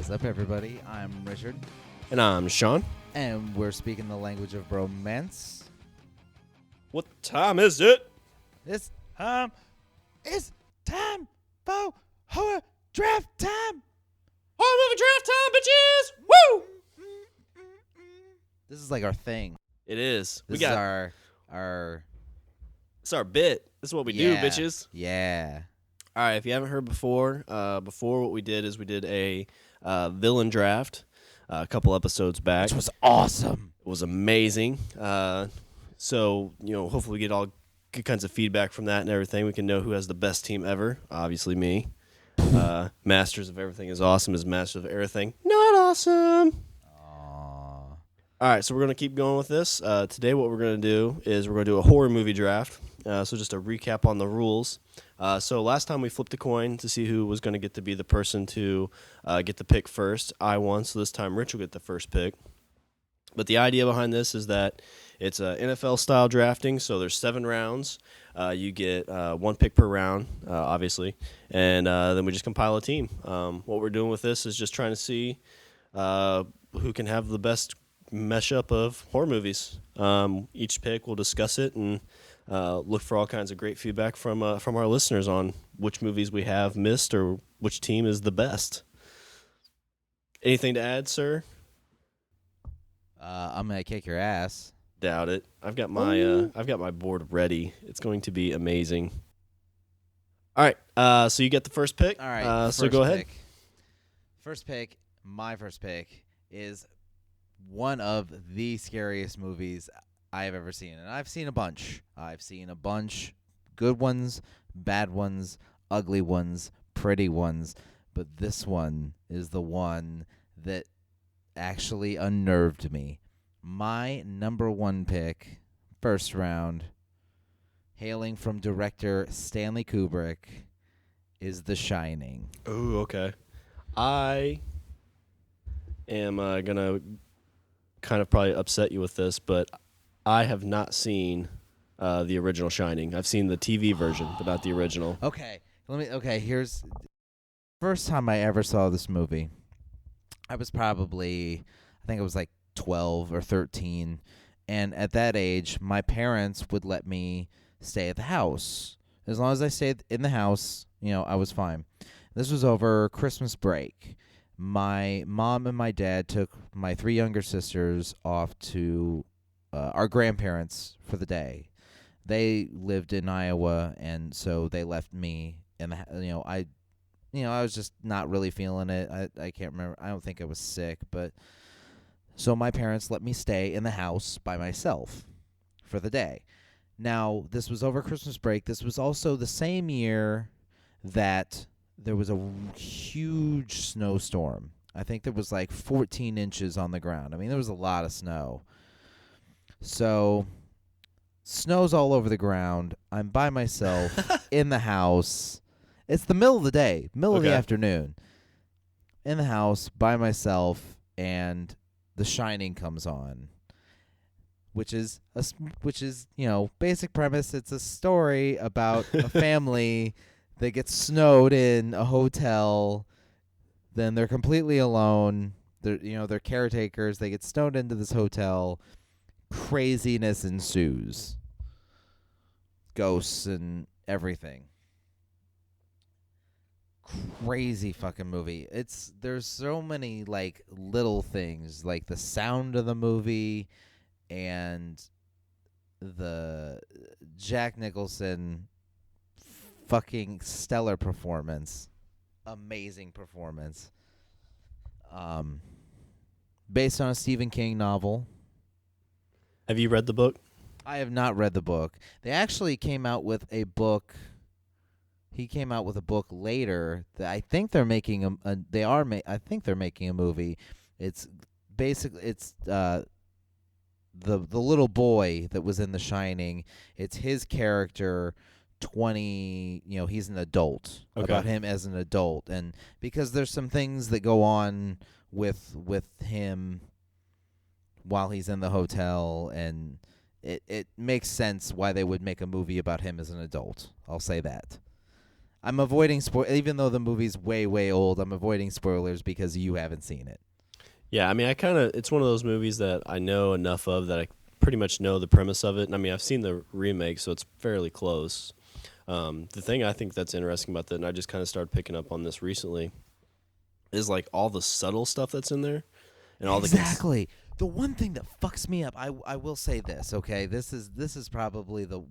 is up, everybody? I'm Richard. And I'm Shawn. And we're speaking the language of bromance. What time is it? It's time for horror draft time. Horror movie draft time, bitches! Woo! This is like our thing. It is. This is our It's our bit. This is what we do, bitches. Yeah. All right, if you haven't heard before what we did is we did a villain draft a couple episodes back. Which was awesome. It was amazing. So, hopefully we get all good kinds of feedback from that and everything. We can know who has the best team ever. Obviously me. Masters of Everything is awesome is Masters of Everything. Not awesome. Aww. All right, so we're going to keep going with this. Today what we're going to do is we're going to do a horror movie draft. So just a recap on the rules. So last time we flipped a coin to see who was going to get to be the person to get the pick first. I won, so this time Rich will get the first pick. But the idea behind this is that it's NFL-style drafting, so there's 7 rounds. You get 1 pick per round, obviously, and then we just compile a team. What we're doing with this is just trying to see who can have the best mesh-up of horror movies. Each pick, we'll discuss it and look for all kinds of great feedback from our listeners on which movies we have missed or which team is the best. Anything to add, sir? I'm gonna kick your ass. Doubt it. I've got my board ready. It's going to be amazing. All right. So you get the first pick. All right. So go ahead. My first pick is one of the scariest movies I've ever seen, and I've seen a bunch. Good ones, bad ones, ugly ones, pretty ones, but this one is the one that actually unnerved me. My number 1 pick, first round, hailing from director Stanley Kubrick, is The Shining. Oh, okay. I am going to kind of probably upset you with this, but I have not seen the original Shining. I've seen the TV version, but not the original. Okay. Here's first time I ever saw this movie. I was probably, I think it was like 12 or 13, and at that age, my parents would let me stay at the house. As long as I stayed in the house, I was fine. This was over Christmas break. My mom and my dad took my 3 younger sisters off to our grandparents for the day. They lived in Iowa, and so they left me in the I was just not really feeling it. I can't remember. I don't think I was sick, but so my parents let me stay in the house by myself for the day. Now, this was over Christmas break. This was also the same year that there was a huge snowstorm. I think there was like 14 inches on the ground. I mean, there was a lot of snow. So, snow's all over the ground. I'm by myself in the house. It's the middle of the day, middle of the afternoon. In the house by myself, and The Shining comes on, which is basic premise. It's a story about a family that gets snowed in a hotel. Then they're completely alone. They're caretakers. They get snowed into this hotel. Craziness ensues. Ghosts and everything. Crazy fucking movie. There's so many like little things, like the sound of the movie and the Jack Nicholson fucking stellar performance. Amazing performance. Based on a Stephen King novel. Have you read the book? I have not read the book. They actually came out with a book. He came out with a book later that I think they're making I think they're making a movie. It's basically the little boy that was in The Shining. It's his character 20, he's an adult. Okay. About him as an adult, and because there's some things that go on with him while he's in the hotel, and it makes sense why they would make a movie about him as an adult. I'll say that. I'm avoiding even though the movie's way, way old. I'm avoiding spoilers because you haven't seen it. Yeah, I mean, it's one of those movies that I know enough of that I pretty much know the premise of it. And I mean, I've seen the remake, so it's fairly close. The thing I think that's interesting about that, and I just kind of started picking up on this recently, is like all the subtle stuff that's in there, and all exactly. The one thing that fucks me up, I will say this, okay? This is probably the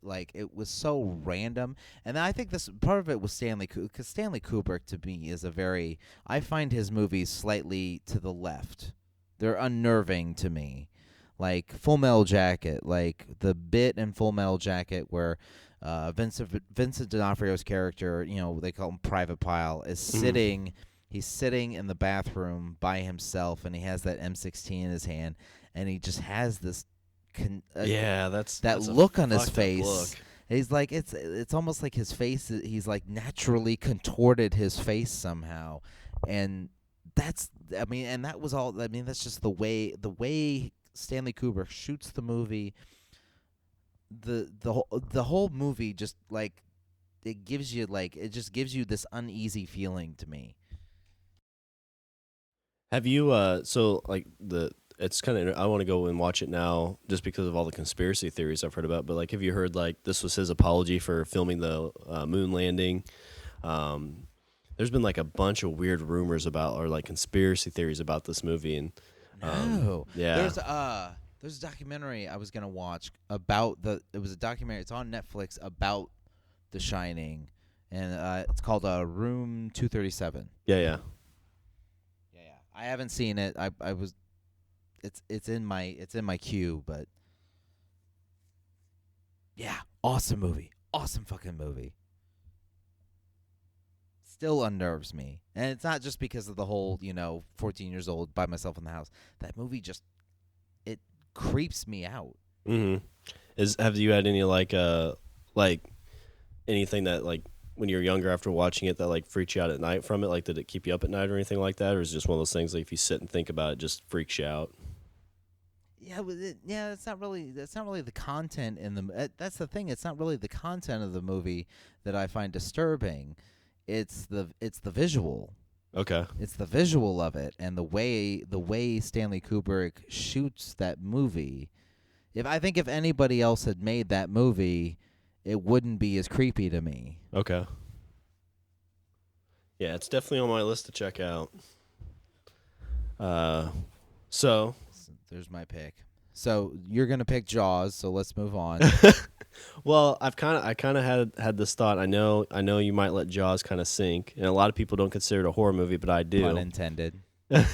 like it was so random, and I think this part of it was Stanley Kubrick, because Stanley Kubrick to me is I find his movies slightly to the left. They're unnerving to me, like Full Metal Jacket, like the bit in Full Metal Jacket where Vincent D'Onofrio's character, they call him Private Pile, is sitting. He's sitting in the bathroom by himself, and he has that M16 in his hand, and he just has this that's look on his face. Look. He's like it's almost like his face. He's like naturally contorted his face somehow, and that's just the way Stanley Kubrick shoots the movie. The whole movie just like it just gives you this uneasy feeling to me. Have you it's kind of I want to go and watch it now just because of all the conspiracy theories I've heard about, but like have you heard like this was his apology for filming the moon landing? There's been like a bunch of weird rumors about or like conspiracy theories about this movie, and there's a documentary I was going to watch about it was a documentary, it's on Netflix about The Shining, and it's called Room 237. Yeah. I haven't seen it. It's in my queue, but yeah, awesome movie. Awesome fucking movie. Still unnerves me. And it's not just because of the whole, 14 years old by myself in the house. That movie just it creeps me out. Mhm. Have you had any like anything that like when you're younger after watching it that like freaks you out at night from it? Like did it keep you up at night or anything like that, or is it just one of those things like if you sit and think about it, it just freaks you out? Yeah, that's not really the content in the. That's the thing. It's not really the content of the movie that I find disturbing. It's the visual. Okay. It's the visual of it and the way Stanley Kubrick shoots that movie. If anybody else had made that movie, it wouldn't be as creepy to me. Okay. Yeah, it's definitely on my list to check out. So there's my pick. So you're gonna pick Jaws. So let's move on. Well, I kind of had this thought. I know you might let Jaws kind of sink, and a lot of people don't consider it a horror movie, but I do. Pun intended. I'm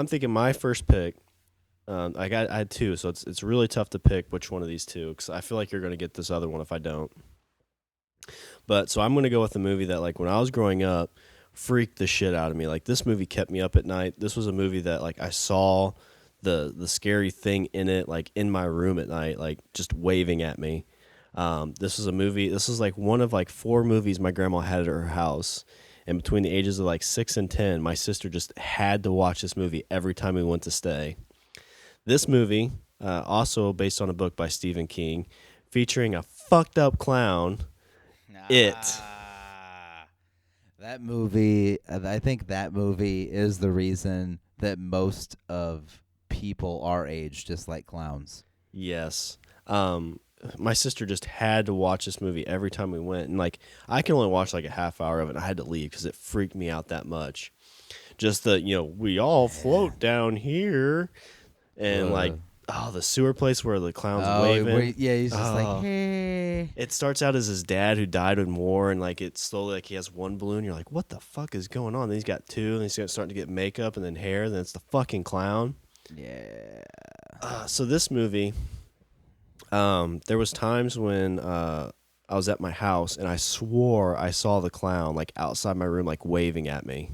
thinking my first pick. I had two, so it's really tough to pick which one of these two because I feel like you're gonna get this other one if I don't. But so I'm gonna go with a movie that like when I was growing up freaked the shit out of me. Like this movie kept me up at night. This was a movie that like I saw the scary thing in it like in my room at night, like just waving at me. This was like one of like 4 movies my grandma had at her house. And between the ages of like 6 and 10, my sister just had to watch this movie every time we went to stay. This movie, also based on a book by Stephen King, featuring a fucked up clown. It. That movie, I think that movie is the reason that most of people our age dislike clowns. Yes. My sister just had to watch this movie every time we went. And, like, I can only watch, like, a half hour of it, and I had to leave because it freaked me out that much. Just the, we all float down here. And, like, the sewer place where the clown's waving. He's just like, hey. It starts out as his dad who died in war, and like it's slowly like he has one balloon. You're like, what the fuck is going on? Then he's got 2, and he's starting to get makeup and then hair. Then it's the fucking clown. Yeah. So this movie, there was times when I was at my house and I swore I saw the clown like outside my room, like waving at me.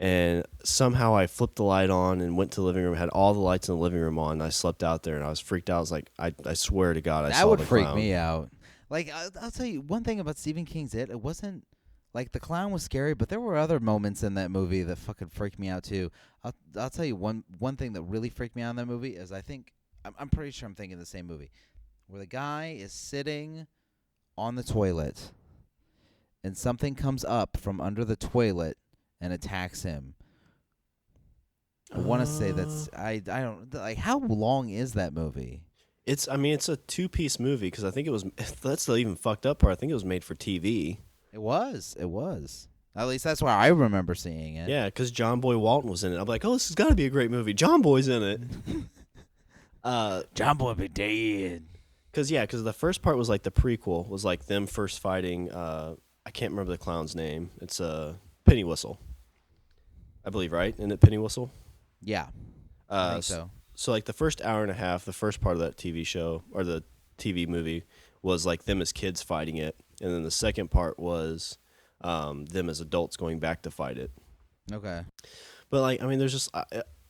And somehow I flipped the light on and went to the living room, had all the lights in the living room on, and I slept out there, and I was freaked out. I was like, I swear to God, I saw the clown. That would freak me out. Like, I'll tell you one thing about Stephen King's It wasn't, like, the clown was scary, but there were other moments in that movie that fucking freaked me out, too. I'll tell you one thing that really freaked me out in that movie is I think I'm pretty sure I'm thinking the same movie, where the guy is sitting on the toilet, and something comes up from under the toilet and attacks him. I want to say that's I don't like. How long is that movie? It's a 2-piece movie because I think it was. That's the even fucked up part. I think it was made for TV. It was. At least that's why I remember seeing it. Yeah, because John Boy Walton was in it. I'm like, oh, this has got to be a great movie. John Boy's in it. John Boy be dead. Because the first part was like the prequel, was like them first fighting. I can't remember the clown's name. It's Penny Whistle, I believe, right? Isn't it Penny Whistle? Yeah, I think so. So like the first hour and a half, the first part of that TV show or the TV movie was like them as kids fighting it, and then the second part was them as adults going back to fight it. Okay. But like, I mean, there's just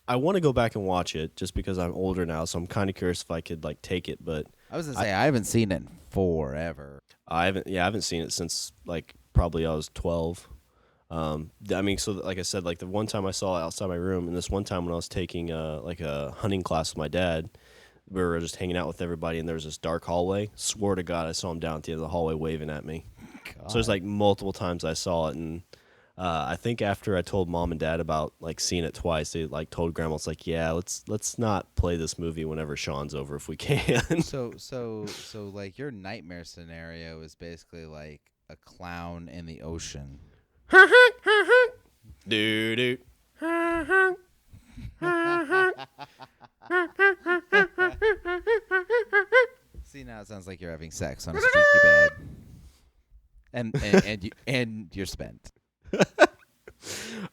I want to go back and watch it just because I'm older now, so I'm kind of curious if I could like take it. But I was gonna say I haven't seen it in forever. I haven't seen it since like probably I was 12. I mean, so like I said, like the one time I saw it outside my room, and this one time when I was taking like a hunting class with my dad, we were just hanging out with everybody, and there was this dark hallway. Swore to God, I saw him down at the end of the hallway waving at me. God. So there's like multiple times I saw it, and I think after I told Mom and Dad about like seeing it twice, they like told Grandma, it's like, yeah, let's not play this movie whenever Sean's over if we can. So like your nightmare scenario is basically like a clown in the ocean. Doo doo. See, now it sounds like you're having sex on a streaky bed, and you're spent.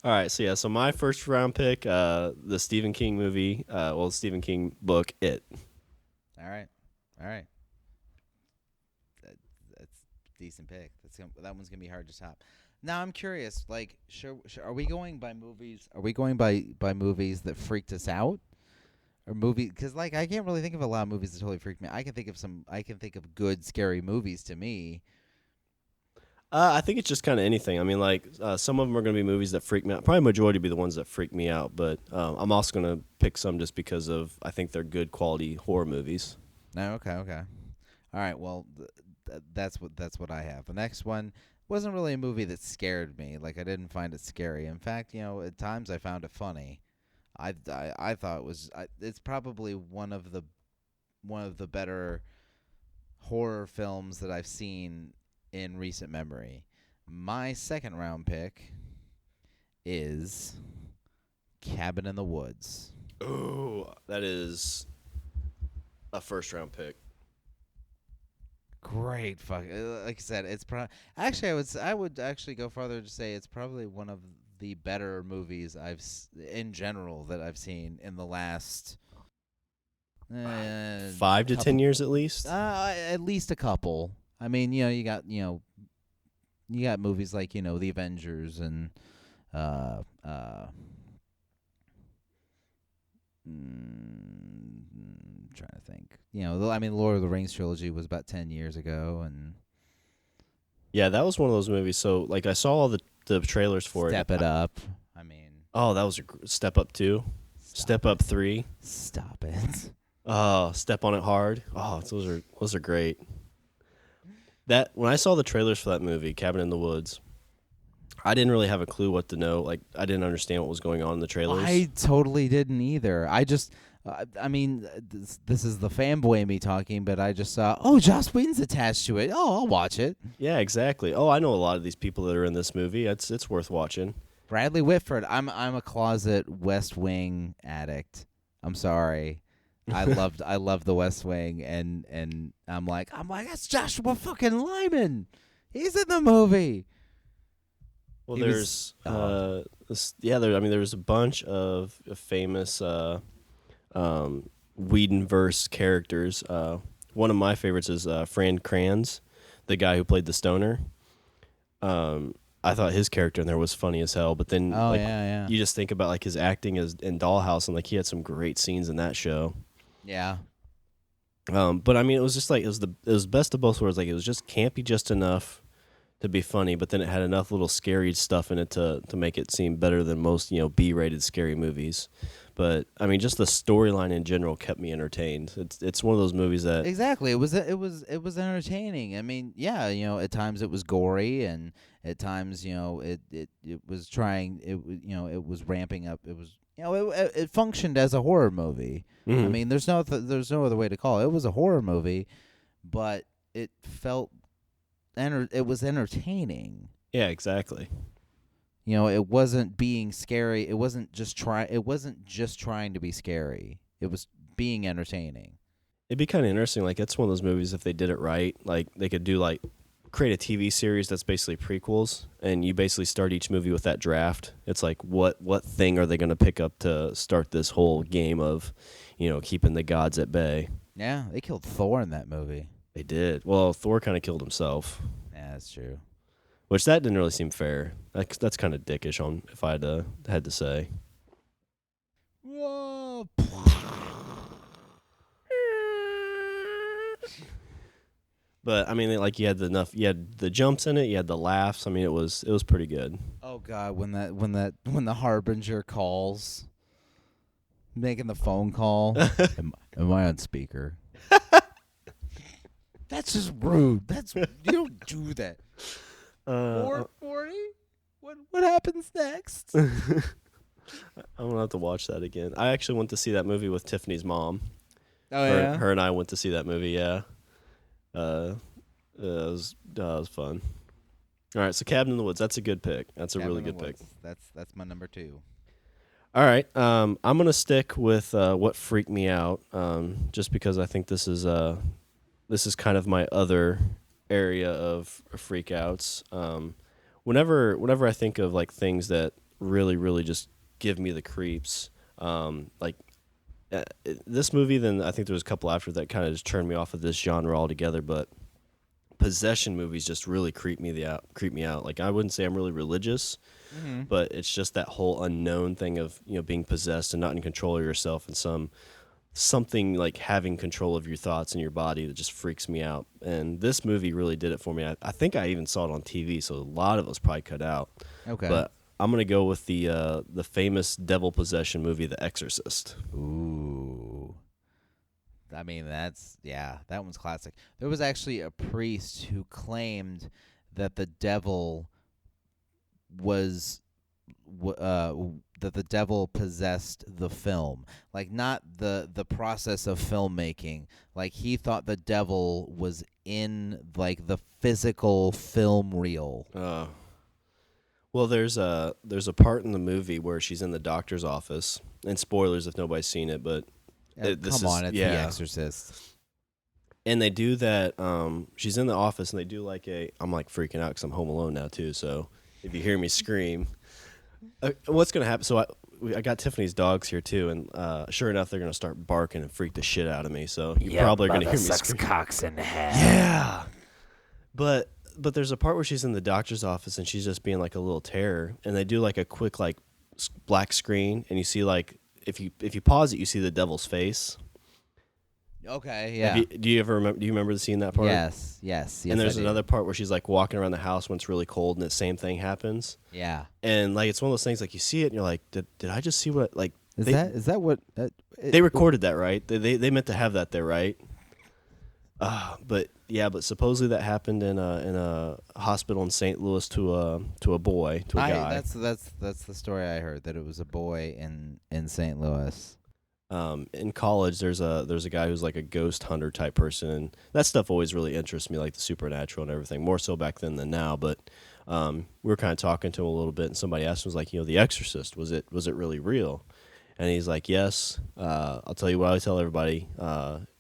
All right, so my first round pick, the Stephen King movie, Stephen King book, It. All right. That's a decent pick. That one's gonna be hard to top. Now I'm curious. Like, are we going by movies? Are we going by movies that freaked us out, or movie? Because like I can't really think of a lot of movies that totally freaked me. I can think of good scary movies to me. I think it's just kind of anything. I mean, like some of them are going to be movies that freak me out. Probably majority will be the ones that freak me out. But I'm also going to pick some just because of I think they're good quality horror movies. No, okay. All right. Well, that's what I have. The next one wasn't really a movie that scared me. Like I didn't find it scary. In fact, at times I found it funny. I thought it was. It's probably one of the better horror films that I've seen in recent memory. My second round pick is Cabin in the Woods. Ooh, that is a first round pick. Great fuck. Like I said, it's actually I would actually go farther to say it's probably one of the better movies in general that I've seen in the last 5 to 10 years at least. At least a couple. I mean, you got movies like The Avengers and I'm trying to think. I mean, Lord of the Rings trilogy was about 10 years ago, and yeah, that was one of those movies. So, like, I saw all the trailers for Step It Up. I mean, oh, that was a Step Up 2, Step Up 3. Stop it. Oh, Step on It Hard. Oh, those are great. That when I saw the trailers for that movie, Cabin in the Woods, I didn't really have a clue what to know. Like, I didn't understand what was going on in the trailers. I totally didn't either. I just, I mean, this is the fanboy in me talking, but I just saw, Joss Whedon's attached to it. Oh, I'll watch it. Yeah, exactly. Oh, I know a lot of these people that are in this movie. It's worth watching. Bradley Whitford. I'm a closet West Wing addict. I'm sorry. I loved the West Wing, and I'm like that's Joshua fucking Lyman. He's in the movie. Well, there was a bunch of famous Whedonverse characters. One of my favorites is Fran Kranz, the guy who played the stoner. I thought his character in there was funny as hell, but then you just think about like his acting in Dollhouse, and like he had some great scenes in that show. Yeah. But I mean, it was just like it was best of both worlds. Like it was just campy just enough to be funny, but then it had enough little scary stuff in it to make it seem better than most B-rated scary movies. But I mean, just the storyline in general kept me entertained. It's one of those movies that Exactly. It was entertaining. I mean, yeah, at times it was gory, and at times, it was trying. It was ramping up. It was, it functioned as a horror movie. I mean, there's no other way to call it. It was a horror movie, but it felt it was entertaining. yeah, exactly. It wasn't being scary. It wasn't just trying to be scary. It was being entertaining. It'd be kind of interesting. Like, it's one of those movies, if they did it right, like they could do create a TV series that's basically prequels, and you basically start each movie with that draft. It's like, what thing are they going to pick up to start this whole game of, keeping the gods at bay? Yeah, they killed Thor in that movie. They did. Well, Thor kind of killed himself. Yeah, that's true. Which that didn't really seem fair. That's kind of dickish on if I had to say. Whoa. But I mean, you had the jumps in it, you had the laughs. I mean, it was pretty good. Oh God, when the Harbinger calls, making the phone call. am I on speaker? That's just rude. You don't do that. 440? What happens next? I'm gonna have to watch that again. I actually went to see that movie with Tiffany's mom. Oh yeah. Her and I went to see that movie. Yeah. It was fun. All right, so Cabin in the Woods. That's a good pick. That's a really good pick. That's my number 2. All right, I'm gonna stick with what freaked me out, just because I think this is kind of my other area of freakouts. Whenever I think of things that really, really just give me the creeps, this movie, then I think there was a couple after that kind of just turned me off of this genre altogether. But possession movies just really creep me out. Like, I wouldn't say I'm really religious, but it's just that whole unknown thing of being possessed and not in control of yourself, and something like having control of your thoughts and your body that just freaks me out. And this movie really did it for me. I think I even saw it on TV, so a lot of it was probably cut out. Okay. But I'm gonna go with the famous devil possession movie, The Exorcist. Ooh. I mean, that one's classic. There was actually a priest who claimed that the devil that the devil possessed the film, like not the process of filmmaking. Like, he thought the devil was in the physical film reel. Well, there's a part in the movie where she's in the doctor's office, and spoilers if nobody's seen it, but it's The Exorcist. And they do that. She's in the office, and they do I'm freaking out because I'm home alone now too. So if you hear me scream, what's gonna happen? So I got Tiffany's dogs here too, and sure enough, they're gonna start barking and freak the shit out of me. So you probably are gonna hear me scream. Cocks in the head. Yeah, but there's a part where she's in the doctor's office and she's just being like a little terror, and they do a quick black screen, and you see if you pause it, you see the devil's face. Okay, yeah. Do you remember seeing that part? Yes. And there's another part where she's walking around the house when it's really cold, and the same thing happens. Yeah. And it's one of those things you see it and you're like, did I just see what is that what they recorded that, right? They meant to have that there, right? But supposedly that happened in a hospital in St. Louis to a guy. That's the story I heard, that it was a boy in St. Louis. In college, there's a guy who's a ghost hunter type person, and that stuff always really interests me, the supernatural and everything, more so back then than now. But we were kind of talking to him a little bit, and somebody asked him, was The Exorcist, was it really real? And he's like, yes. I'll tell you what I tell everybody.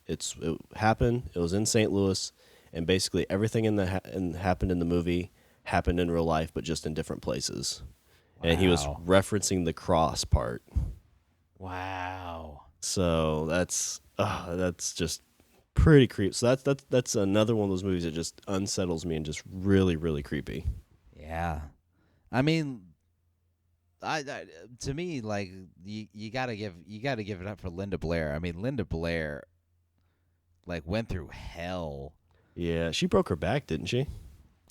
It happened. It was in St. Louis, and basically everything happened in the movie happened in real life, but just in different places. Wow. And he was referencing the cross part. Wow. So that's just pretty creepy. So that's another one of those movies that just unsettles me and just really, really creepy. Yeah, I mean, I to me, you gotta give it up for Linda Blair. I mean, Linda Blair went through hell. Yeah, she broke her back, didn't she?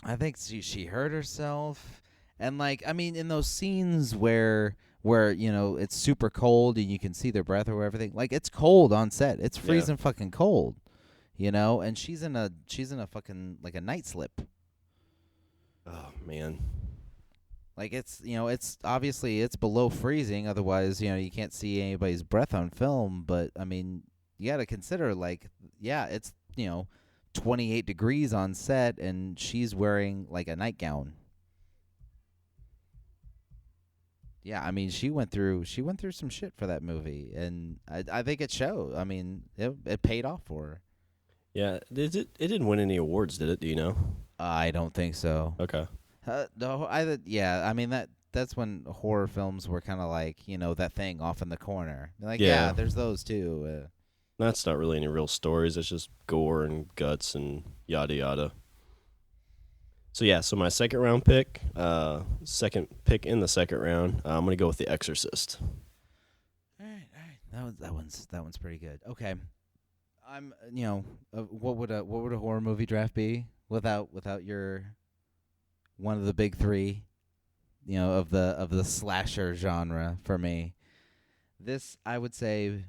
I think she hurt herself, and I mean, in those scenes where where it's super cold and you can see their breath or everything. Like it's cold on set. It's freezing fucking cold, and she's in a fucking like a night slip. Oh man. Like it's obviously it's below freezing, otherwise you can't see anybody's breath on film. But I mean, you got to consider it's 28 degrees on set and she's wearing like a nightgown. Yeah, I mean she went through some shit for that movie, and I think it showed. I mean it paid off for her. Yeah, it didn't win any awards, did it? Do you know? I don't think so. Okay. I mean that's when horror films were kind of like that thing off in the corner. Like there's those too. That's not really any real stories. It's just gore and guts and yada yada. So my second round pick, second pick in the second round, I'm gonna go with The Exorcist. All right. That one's pretty good. Okay, I'm what would a horror movie draft be without your one of the big three, of the slasher genre for me. This I would say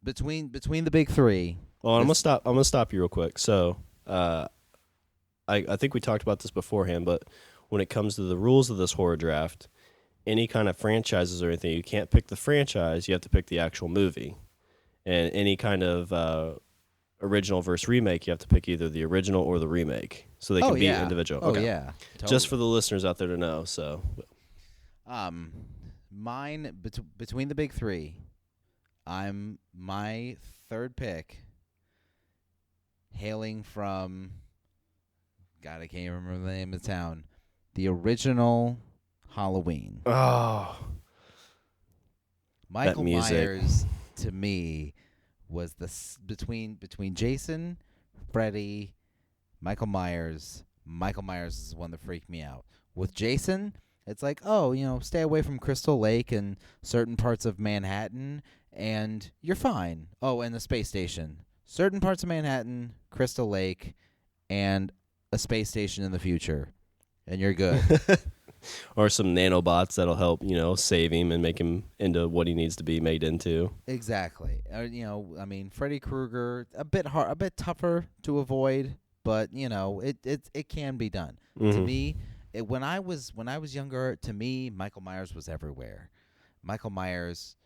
between the big three. Well, I'm gonna stop you real quick. So, I think we talked about this beforehand, but when it comes to the rules of this horror draft, any kind of franchises or anything, you can't pick the franchise. You have to pick the actual movie, and any kind of original versus remake, you have to pick either the original or the remake, so they can be individual. Oh okay. yeah, totally. Just for the listeners out there to know. So, mine between the big three, my third pick, hailing from, God, I can't even remember the name of the town, the original Halloween. Oh, Michael Myers to me was between Jason, Freddy, Michael Myers. Michael Myers is the one that freaked me out. With Jason, it's like, stay away from Crystal Lake and certain parts of Manhattan, and you're fine. Oh, and the space station. Certain parts of Manhattan, Crystal Lake, and a space station in the future, and you're good. Or some nanobots that'll help, save him and make him into what he needs to be made into. Exactly. I mean, Freddy Krueger, a bit tougher to avoid, but it can be done. Mm-hmm. To me, when I was younger, to me, Michael Myers was everywhere. Michael Myers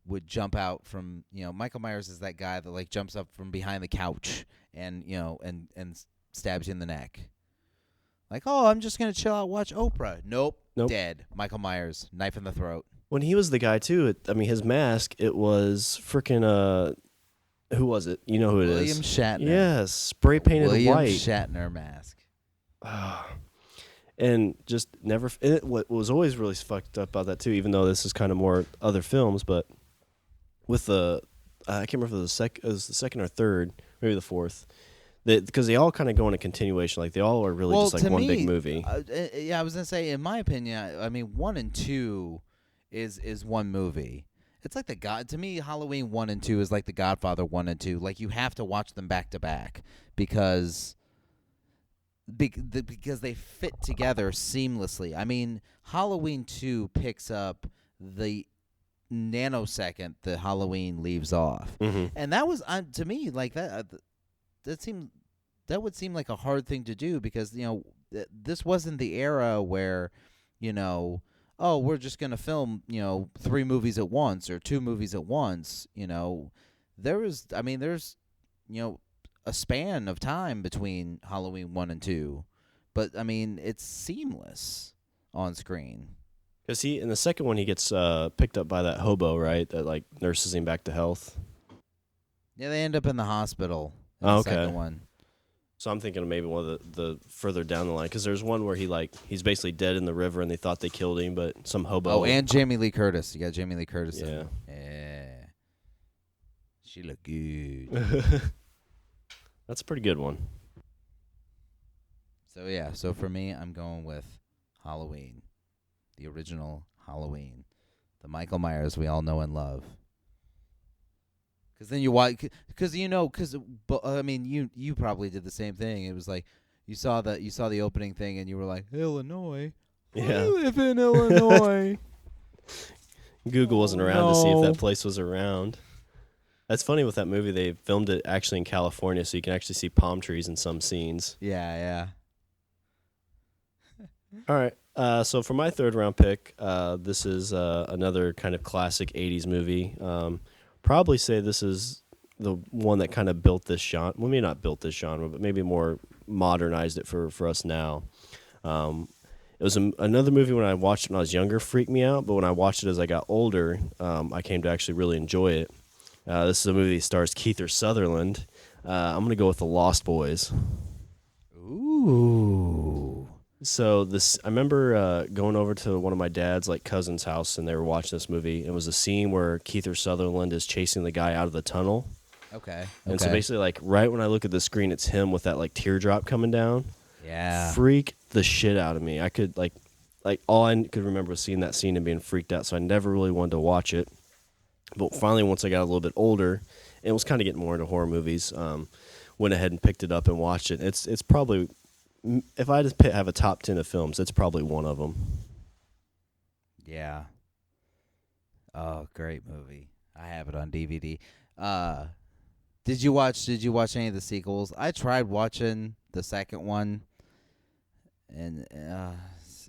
would jump out from, Michael Myers is that guy that like jumps up from behind the couch and and stabs you in the neck. Like, I'm just going to chill out, watch Oprah. Nope. Dead. Michael Myers, knife in the throat. When he was the guy, too, his mask, it was freaking, who was it? You know who it is. William Shatner. Yes, spray painted white. William Shatner mask. And just never, what was always really fucked up about that, too, even though this is kind of more other films, but with I can't remember if it was the second or third, maybe the fourth, because they all kind of go in a continuation. Like, they all are really just like one big movie. I was going to say, in my opinion, I mean, 1 and 2 is one movie. It's like to me, Halloween 1 and 2 is like The Godfather 1 and 2. Like, you have to watch them back to back because they fit together seamlessly. I mean, Halloween 2 picks up the nanosecond that Halloween leaves off. Mm-hmm. And that was, to me, like that would seem like a hard thing to do because, this wasn't the era where, we're just going to film, 3 movies at once or 2 movies at once. There's a span of time between Halloween 1 and 2, but I mean, it's seamless on screen. Because in the second one, he gets picked up by that hobo, right? That like nurses him back to health. Yeah, they end up in the hospital in the second one. So I'm thinking of maybe one of the further down the line, because there's one where he's basically dead in the river and they thought they killed him, but some hobo. Oh, and Jamie Lee Curtis. You got Jamie Lee Curtis. Yeah. Yeah. She looked good. That's a pretty good one. So for me, I'm going with Halloween, the original Halloween, the Michael Myers we all know and love. Because then you watch, I mean, you probably did the same thing. It was like you saw the opening thing and you were like, Illinois. Yeah. I live in Illinois. Google wasn't around to see if no. that place was around. That's funny with that movie. They filmed it actually in California, so you can actually see palm trees in some scenes. Yeah. All right. So for my third round pick, this is another kind of classic 80s movie. Probably say this is the one that kind of built this genre. Well, maybe not built this genre, but maybe more modernized it for us now. It was another movie when I watched it when I was younger, freaked me out. But when I watched it as I got older, I came to actually really enjoy it. This is a movie that stars Kiefer Sutherland. I'm going to go with The Lost Boys. Ooh. So I remember going over to one of my dad's cousin's house, and they were watching this movie. It was a scene where Kiefer Sutherland is chasing the guy out of the tunnel. Okay. And so basically, right when I look at the screen, it's him with that teardrop coming down. Yeah. Freaked the shit out of me. I could all I could remember was seeing that scene and being freaked out. So I never really wanted to watch it. But finally, once I got a little bit older, and was kind of getting more into horror movies, went ahead and picked it up and watched it. It's probably, if I just have a top 10 of films, it's probably one of them. Yeah. Oh, great movie. I have it on DVD. Did you watch any of the sequels? I tried watching the second one, and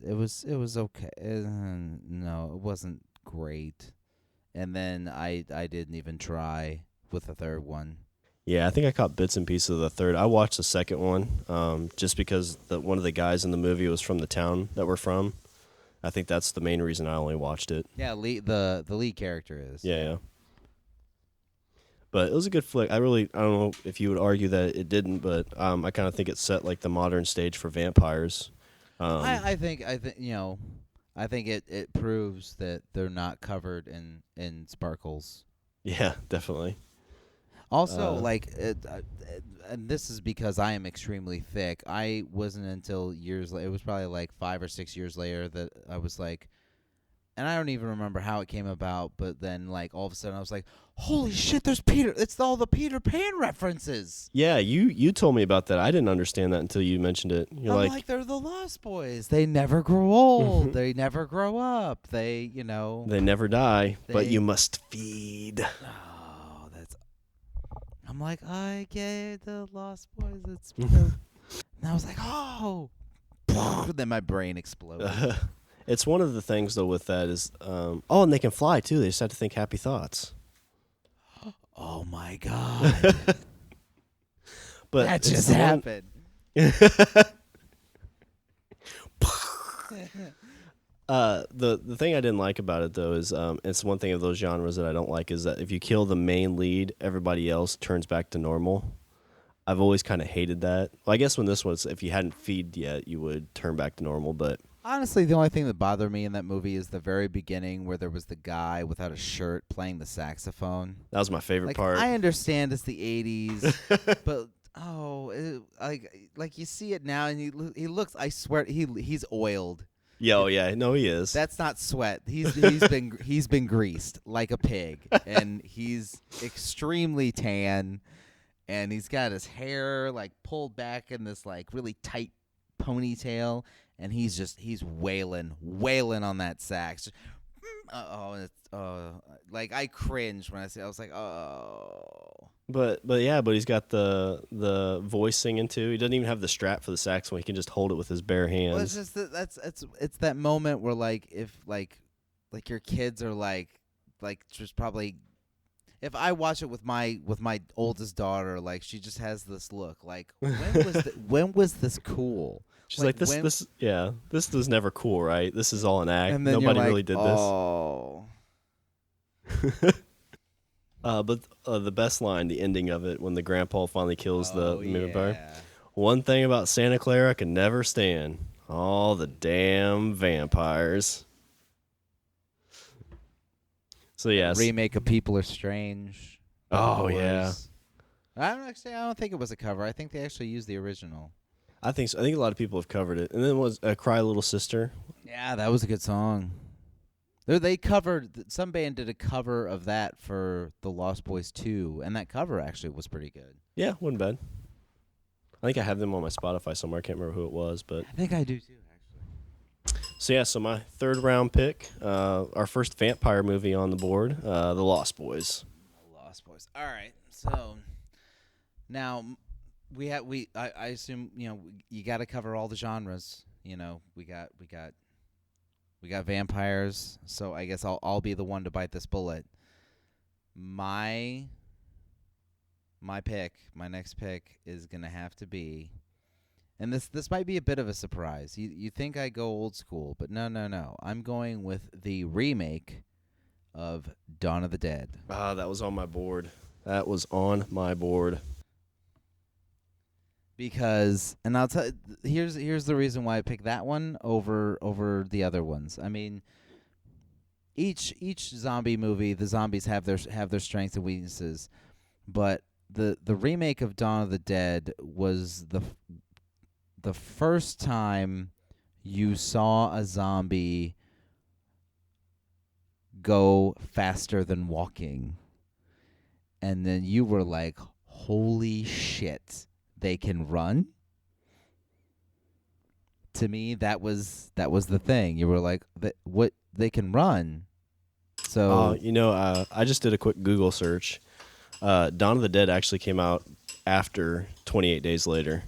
it was okay. No, it wasn't great. And then I didn't even try with the third one. Yeah, I think I caught bits and pieces of the third. I watched the second one just because one of the guys in the movie was from the town that we're from. I think that's the main reason I only watched it. Yeah, the lead character is. Yeah. But it was a good flick. I don't know if you would argue that it didn't, but I kind of think it set the modern stage for vampires. I think I think it proves that they're not covered in sparkles. Yeah, definitely. Also, and this is because I am extremely thick. I wasn't until years later. It was probably 5 or 6 years later that I was like, and I don't even remember how it came about. But then, all of a sudden, I was like, "Holy shit! There's Peter! It's all the Peter Pan references." Yeah, you told me about that. I didn't understand that until you mentioned it. You're I'm like, they're the Lost Boys. They never grow old. They never grow up. They never die, but you must feed. Oh, that's. I'm like, I get the Lost Boys. It's. And I was like, oh. Then my brain exploded. It's one of the things though with that is, and they can fly too. They just have to think happy thoughts. Oh my god! But that just happened. The thing I didn't like about it though is it's one thing of those genres that I don't like is that if you kill the main lead, everybody else turns back to normal. I've always kind of hated that. Well, I guess when this was, if you hadn't feed yet, you would turn back to normal. But honestly, the only thing that bothered me in that movie is the very beginning where there was the guy without a shirt playing the saxophone. That was my favorite part. I understand it's the 80s, but you see it now, and he looks. I swear, he's oiled. Yeah, no, he is. That's not sweat. He's been greased like a pig, and he's extremely tan, and he's got his hair pulled back in this really tight ponytail, and he's wailing on that sax. I cringe when I see it. I was like, oh. But he's got the voice singing too. He doesn't even have the strap for the saxophone. He can just hold it with his bare hands. Well, it's just it's that moment where if your kids are just probably. If I watch it with my oldest daughter, she just has this look when was this cool? She's this was never cool, right? This is all an act. And then Nobody really did oh. this. But the best line, the ending of it, when the grandpa finally kills the vampire. One thing about Santa Clara I can never stand: all the damn vampires. So yes, remake of People Are Strange. Oh yeah. I don't think it was a cover. I think they actually used the original. I think so. I think a lot of people have covered it. And then was Cry Little Sister. Yeah, that was a good song. They covered, some band did a cover of that for the Lost Boys 2, and that cover actually was pretty good. Yeah, wasn't bad. I think I have them on my Spotify somewhere. I can't remember who it was, but I think I do too, actually. So my third round pick, our first vampire movie on the board, The Lost Boys. Lost Boys. All right. So now I assume you got to cover all the genres. We got vampires. So I guess I'll be the one to bite this bullet. My next pick is gonna have to be, and this might be a bit of a surprise. You think I go old school, but no. I'm going with the remake of Dawn of the Dead. Ah, that was on my board. Because, and I'll tell here's the reason why I picked that one over the other ones. I mean, each zombie movie, the zombies have their strengths and weaknesses, but the remake of Dawn of the Dead was the first time you saw a zombie go faster than walking, and then you were like, holy shit, they can run. To me, that was the thing. You were like, what, they can run. So I just did a quick Google search. Dawn of the Dead actually came out after 28 Days Later.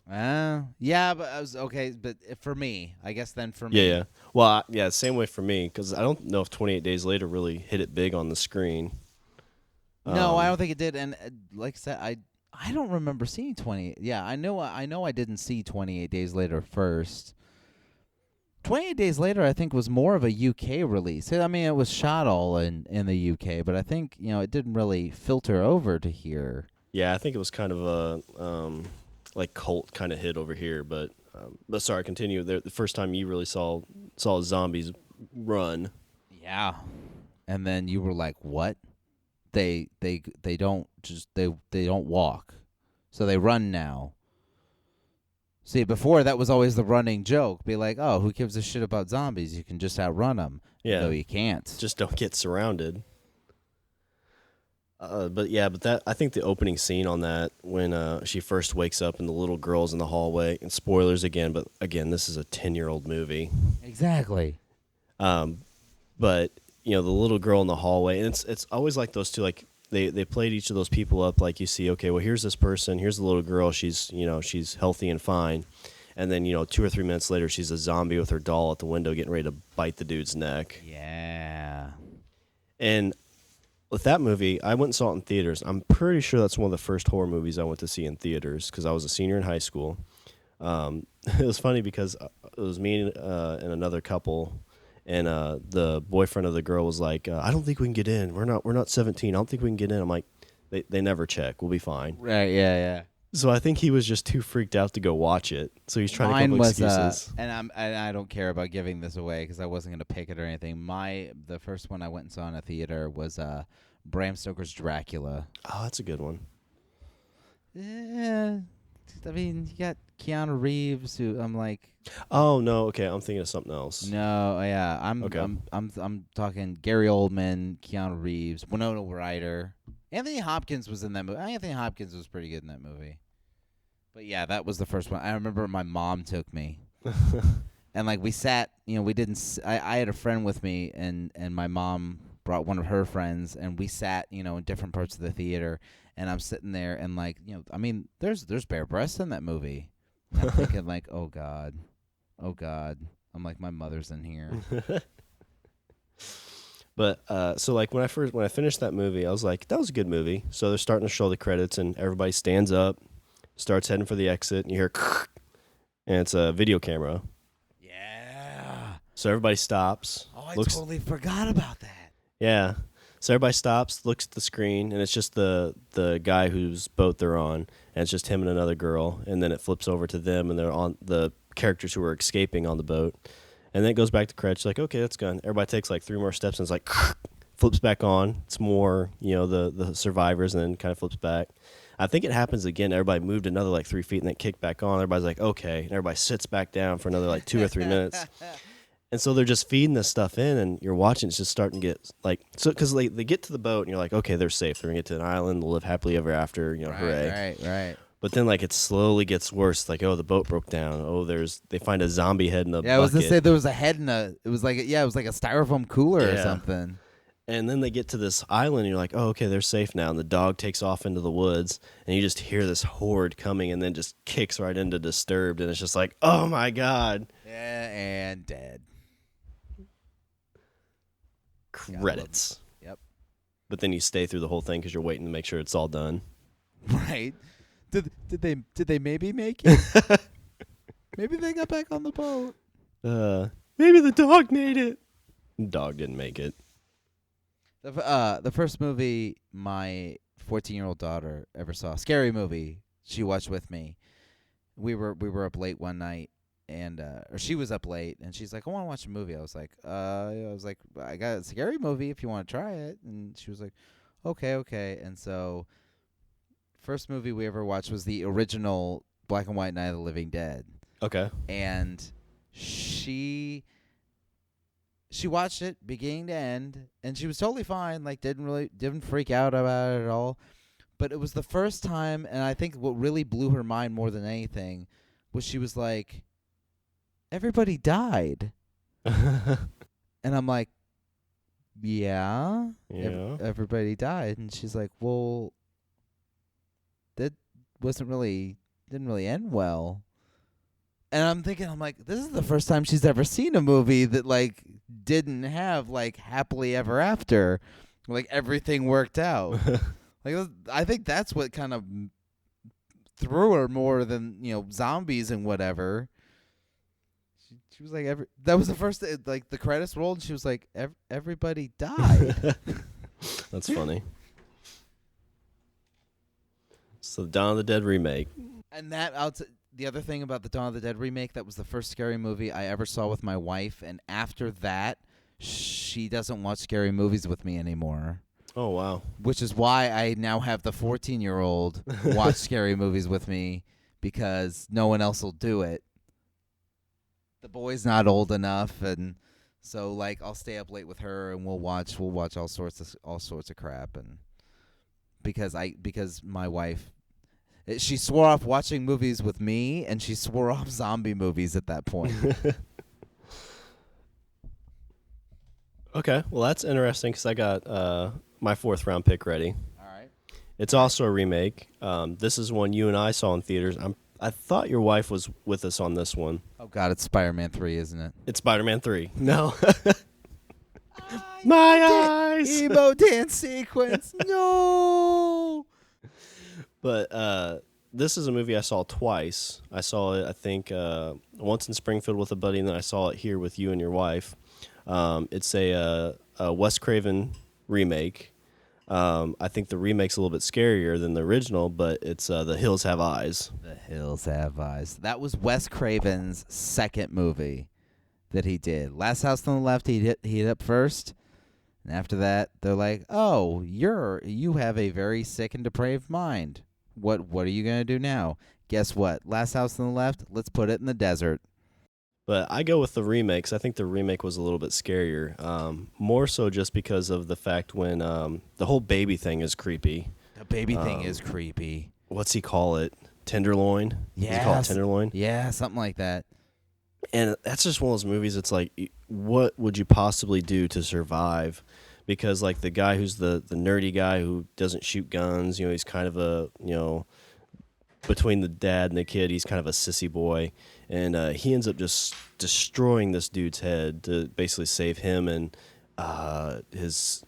Yeah, but I was okay. But for me, I guess then for me, Yeah. Well, same way for me, because I don't know if 28 Days Later really hit it big on the screen. No, I don't think it did. And like I said, I don't remember seeing 28. Yeah, I know I didn't see 28 Days Later first. 28 Days Later, I think, was more of a UK release. I mean, it was shot all in the UK, but I think it didn't really filter over to here. Yeah, I think it was kind of a like cult kind of hit over here. But sorry, continue. The first time you really saw zombies run. Yeah, and then you were like, "What? They don't they don't walk, so they run now." See, before that was always the running joke. Be like, oh, who gives a shit about zombies? You can just outrun them. Yeah. No, you can't. Just don't get surrounded. But that I think the opening scene on that, when she first wakes up and the little girl's in the hallway, and spoilers again, but again, this is a 10-year-old movie. Exactly. But, the little girl in the hallway, and it's always like those two, like, They played each of those people up like you see, okay, well, here's this person, here's the little girl, she's healthy and fine. And then, 2 or 3 minutes later, she's a zombie with her doll at the window getting ready to bite the dude's neck. Yeah. And with that movie, I went and saw it in theaters. I'm pretty sure that's one of the first horror movies I went to see in theaters because I was a senior in high school. It was funny because it was me and another couple. And the boyfriend of the girl was like, I don't think we can get in. We're not 17. I don't think we can get in. I'm like, they never check. We'll be fine. Right, yeah. So I think he was just too freaked out to go watch it. So he's trying to come up with excuses. And I don't care about giving this away because I wasn't going to pick it or anything. The first one I went and saw in a theater was Bram Stoker's Dracula. Oh, that's a good one. Yeah. I mean, you got Keanu Reeves, who I'm like. Oh no, okay, I'm thinking of something else. No, yeah, I'm talking Gary Oldman, Keanu Reeves, Winona Ryder, Anthony Hopkins was in that movie. Anthony Hopkins was pretty good in that movie. But yeah, that was the first one. I remember my mom took me, and like we sat, we didn't. I had a friend with me, and my mom brought one of her friends, and we sat, in different parts of the theater. And I'm sitting there, and like, I mean, there's bare breasts in that movie. And I'm thinking like, oh god. I'm like, my mother's in here. But so like when I finished that movie, I was like, that was a good movie. So they're starting to show the credits, and everybody stands up, starts heading for the exit, and you hear, and it's a video camera. Yeah. So everybody stops. Oh, I totally forgot about that. Yeah. So everybody stops, looks at the screen, and it's just the guy whose boat they're on, and it's just him and another girl, and then it flips over to them, and they're on the characters who are escaping on the boat, and then it goes back to credits. Like, okay, that's gone. Everybody takes like 3 more steps, and it's like flips back on. It's more, the survivors, and then kind of flips back. I think it happens again. Everybody moved another like 3 feet, and then kicked back on. Everybody's like, okay, and everybody sits back down for another like 2 or 3 minutes. And so they're just feeding this stuff in, and you're watching. It's just starting to get like because they get to the boat, and you're like, okay, they're safe. They're gonna get to an island, they'll live happily ever after. Hooray! Right. But then like it slowly gets worse. Like, oh, the boat broke down. Oh, they find a zombie head in a Yeah, I was gonna bucket. say there was a head in a. It was like it was like a styrofoam cooler or Yeah. something. And then they get to this island, and you're like, oh, okay, they're safe now. And the dog takes off into the woods, and you just hear this horde coming, and then just kicks right into Disturbed, and it's just like, oh my god. Yeah, and dead. Credits. Yep. But then you stay through the whole thing because you're waiting to make sure it's all done. Right. Did they maybe make it? Maybe they got back on the boat. Maybe the dog made it. Dog didn't make it. The first movie my 14-year-old daughter ever saw, scary movie, she watched with me. We were up late one night, and or she was up late, and she's like, I want to watch a movie. I was like, I got a scary movie if you want to try it. And she was like, okay. And so, first movie we ever watched was the original black and white Night of the Living Dead. Okay. And she watched it beginning to end, and she was totally fine. Like didn't freak out about it at all. But it was the first time, and I think what really blew her mind more than anything was she was like, everybody died. And I'm like, yeah. Everybody died. And she's like, well, that didn't really end well. And I'm thinking, I'm like, this is the first time she's ever seen a movie that like didn't have like happily ever after, like everything worked out. Like I think that's what kind of threw her more than zombies and whatever. She was like, that was the first like the credits rolled, and she was like, everybody died. That's funny. So the Dawn of the Dead remake. And the other thing about the Dawn of the Dead remake, that was the first scary movie I ever saw with my wife, and after that, she doesn't watch scary movies with me anymore. Oh, wow. Which is why I now have the 14-year-old watch scary movies with me, because no one else will do it. The boy's not old enough, and so like I'll stay up late with her, and we'll watch all sorts of crap, and because my wife, she swore off watching movies with me, and she swore off zombie movies at that point. Okay, well that's interesting because I got my fourth round pick ready. All right. It's also a remake. This is one you and I saw in theaters. I thought your wife was with us on this one. Oh God, it's Spider-Man 3, isn't it? It's Spider-Man 3. No. My eyes. Emo dance sequence. No. But this is a movie I saw twice. I saw it, I think, once in Springfield with a buddy, and then I saw it here with you and your wife. It's a Wes Craven remake. I think the remake's a little bit scarier than the original, but it's The Hills Have Eyes. The Hills Have Eyes. That was Wes Craven's second movie that he did. Last House on the Left, he hit up first. And after that, they're like, oh, you have a very sick and depraved mind. What are you going to do now? Guess what? Last House on the Left, let's put it in the desert. But I go with the remake 'cause I think the remake was a little bit scarier. More so just because of the fact when the whole baby thing is creepy. The baby thing is creepy. What's he call it? Tenderloin? Yeah. Does he call it Tenderloin? Yeah, something like that. And that's just one of those movies that's like, what would you possibly do to survive? Because like the guy who's the nerdy guy who doesn't shoot guns, he's kind of a, between the dad and the kid, he's kind of a sissy boy. And he ends up just destroying this dude's head to basically save him and his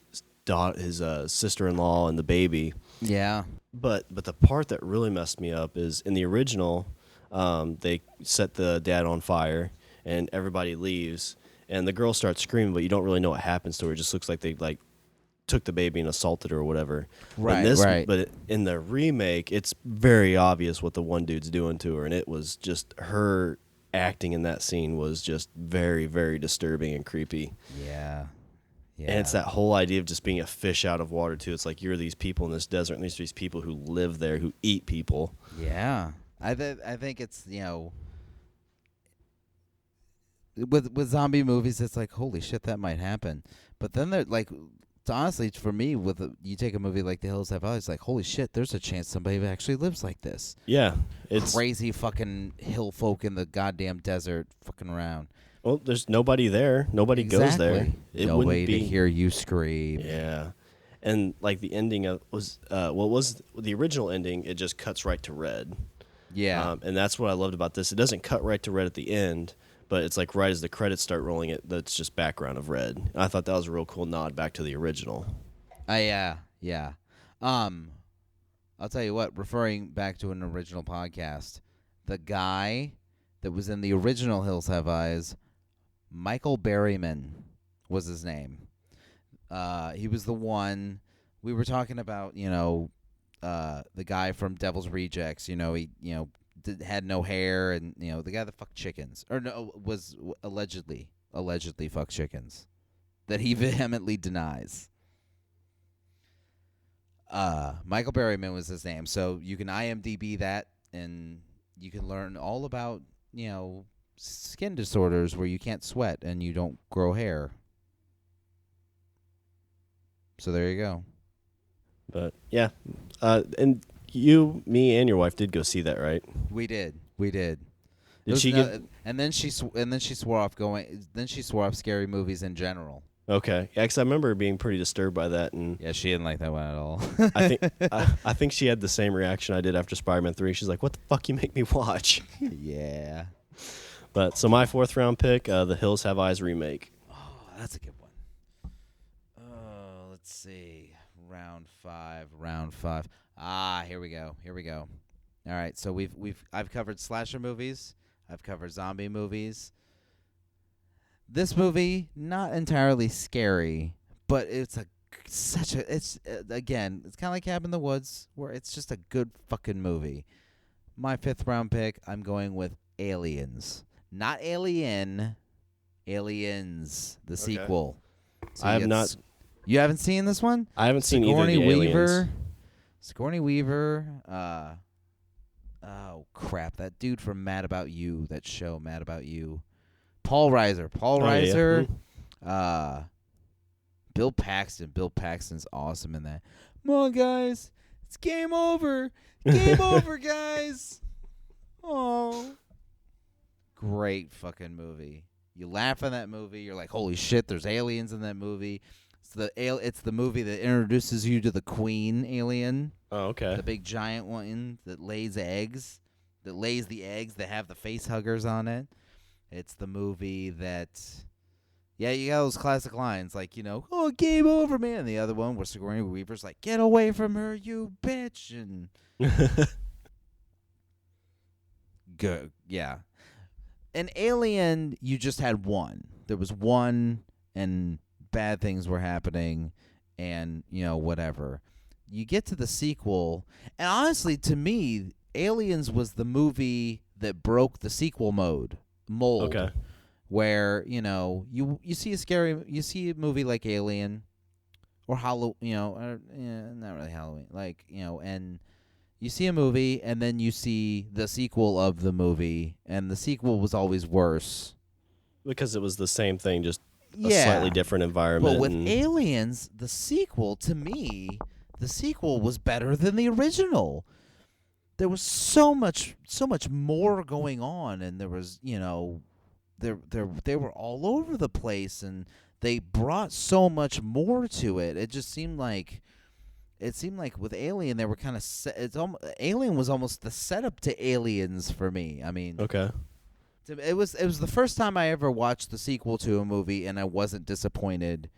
sister-in-law and the baby. Yeah. But the part that really messed me up is in the original, they set the dad on fire and everybody leaves and the girl starts screaming, but you don't really know what happens to her. It just looks like they took the baby and assaulted her or whatever. Right, right. But in the remake, it's very obvious what the one dude's doing to her, and it was just her acting in that scene was just very, very disturbing and creepy. Yeah. Yeah. And it's that whole idea of just being a fish out of water too. It's like you're these people in this desert, and there's these people who live there who eat people. Yeah, I think it's with zombie movies, it's like holy shit that might happen. But then they're like honestly, for me, you take a movie like The Hills Have Eyes, like, holy shit, there's a chance somebody actually lives like this. Yeah, it's crazy fucking hill folk in the goddamn desert fucking around. well, there's nobody there. Nobody goes there. It Nobody wouldn't be to hear you scream. Yeah, and like the ending was the original ending. It just cuts right to red. Yeah, And that's what I loved about this. It doesn't cut right to red at the end, but it's like right as the credits start rolling, that's just background of red. And I thought that was a real cool nod back to the original. yeah. I'll tell you what. Referring back to an original podcast, the guy that was in the original Hills Have Eyes, Michael Berryman was his name. He was the one we were talking about. The guy from Devil's Rejects. He had no hair, and the guy that fucked chickens, or no, was allegedly fucked chickens, that he vehemently denies. Michael Berryman was his name, so you can IMDb that, and you can learn all about skin disorders where you can't sweat and you don't grow hair. So there you go. But yeah, and you, me, and your wife did go see that, right? We did. Did she get? And then she swore off going. Then she swore off scary movies in general. Okay, yeah, 'cause I remember being pretty disturbed by that, and Yeah, she didn't like that one at all. I think she had the same reaction I did after Spider-Man 3. She's like, "What the fuck you make me watch?" Yeah. But so my 4th round pick, The Hills Have Eyes remake. Oh, that's a good one. Oh, let's see. Round five. Here we go. All right, so I've covered slasher movies. I've covered zombie movies. This movie, not entirely scary, but it's again, it's kind of like Cabin in the Woods, where it's just a good fucking movie. My 5th round pick, I'm going with Aliens. Not Alien, Aliens, the sequel. So I have not. You haven't seen this one? I haven't seen either of the Aliens. Sigourney Weaver. Oh crap! That dude from Mad About You, that show Mad About You. Paul Reiser. Yeah. Bill Paxton. Bill Paxton's awesome in that. Come on, guys. It's game over. Game over, guys. Oh. Great fucking movie. You laugh in that movie. You're like, holy shit, there's aliens in that movie. It's the movie that introduces you to the queen alien. Oh, okay. The big giant one that lays the eggs that have the face huggers on it. It's the movie that, you got those classic lines like, oh, game over, man. And the other one where Sigourney Weaver's like, get away from her, you bitch. And good, yeah. An Alien, you just had one. There was one, and bad things were happening, and, whatever. You get to the sequel, and honestly, to me, Aliens was the movie that broke the sequel mold. Okay. Where you see a movie like Alien or not really Halloween, like and you see a movie and then you see the sequel of the movie, and the sequel was always worse because it was the same thing, just a slightly different environment. But with Aliens, the sequel, to me, was better than the original. There was so much more going on, and there was, they were all over the place, and they brought so much more to it. It just seemed like with Alien, they were kind of Alien was almost the setup to Aliens for me. I mean, okay. It was the first time I ever watched the sequel to a movie, and I wasn't disappointed.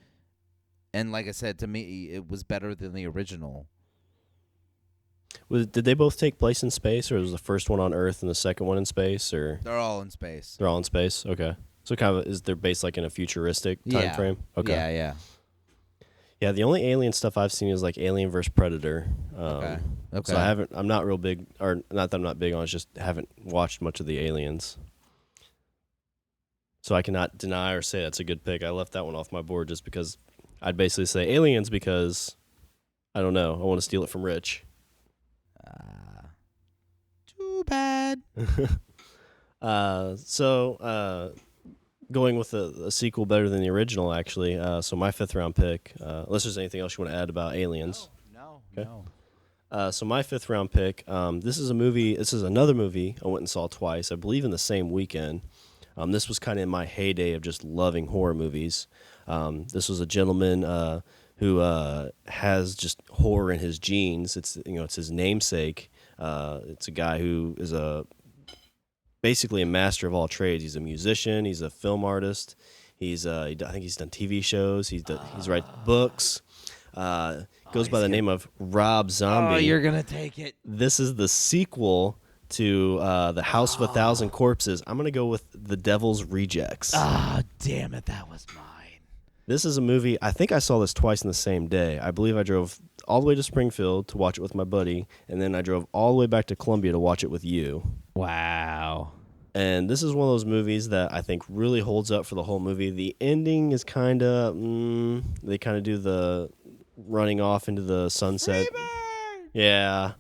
And like I said, to me, it was better than the original. Did they both take place in space, or was the first one on Earth and the second one in space, or They're all in space. they're all in space? Okay, so kind of is they're based like in a futuristic time frame? Okay, yeah. The only alien stuff I've seen is like Alien vs Predator. Okay. So I'm not real big, or not that I'm not big on. It's just haven't watched much of the Aliens. So I cannot deny or say that's a good pick. I left that one off my board just because I'd basically say Aliens because I don't know. I want to steal it from Rich. Too bad. going with a sequel better than the original, actually. So my fifth round pick, unless there's anything else you want to add about Aliens. No. Okay. No. So my fifth round pick, this is a movie. This is another movie I went and saw twice, I believe in the same weekend. This was kind of in my heyday of just loving horror movies. This was a gentleman who has just horror in his genes. It's his namesake. It's a guy who is basically a master of all trades. He's a musician. He's a film artist. I think he's done TV shows. He's written books. Goes by the name of Rob Zombie. Oh, you're gonna take it. This is the sequel to The House of a Thousand Corpses. I'm gonna go with The Devil's Rejects. Ah, damn it, that was mine. This is a movie. I think I saw this twice in the same day. I believe I drove all the way to Springfield to watch it with my buddy, and then I drove all the way back to Columbia to watch it with you. Wow. And this is one of those movies that I think really holds up for the whole movie. The ending is kind of, they kind of do the running off into the sunset. Freebird! Yeah.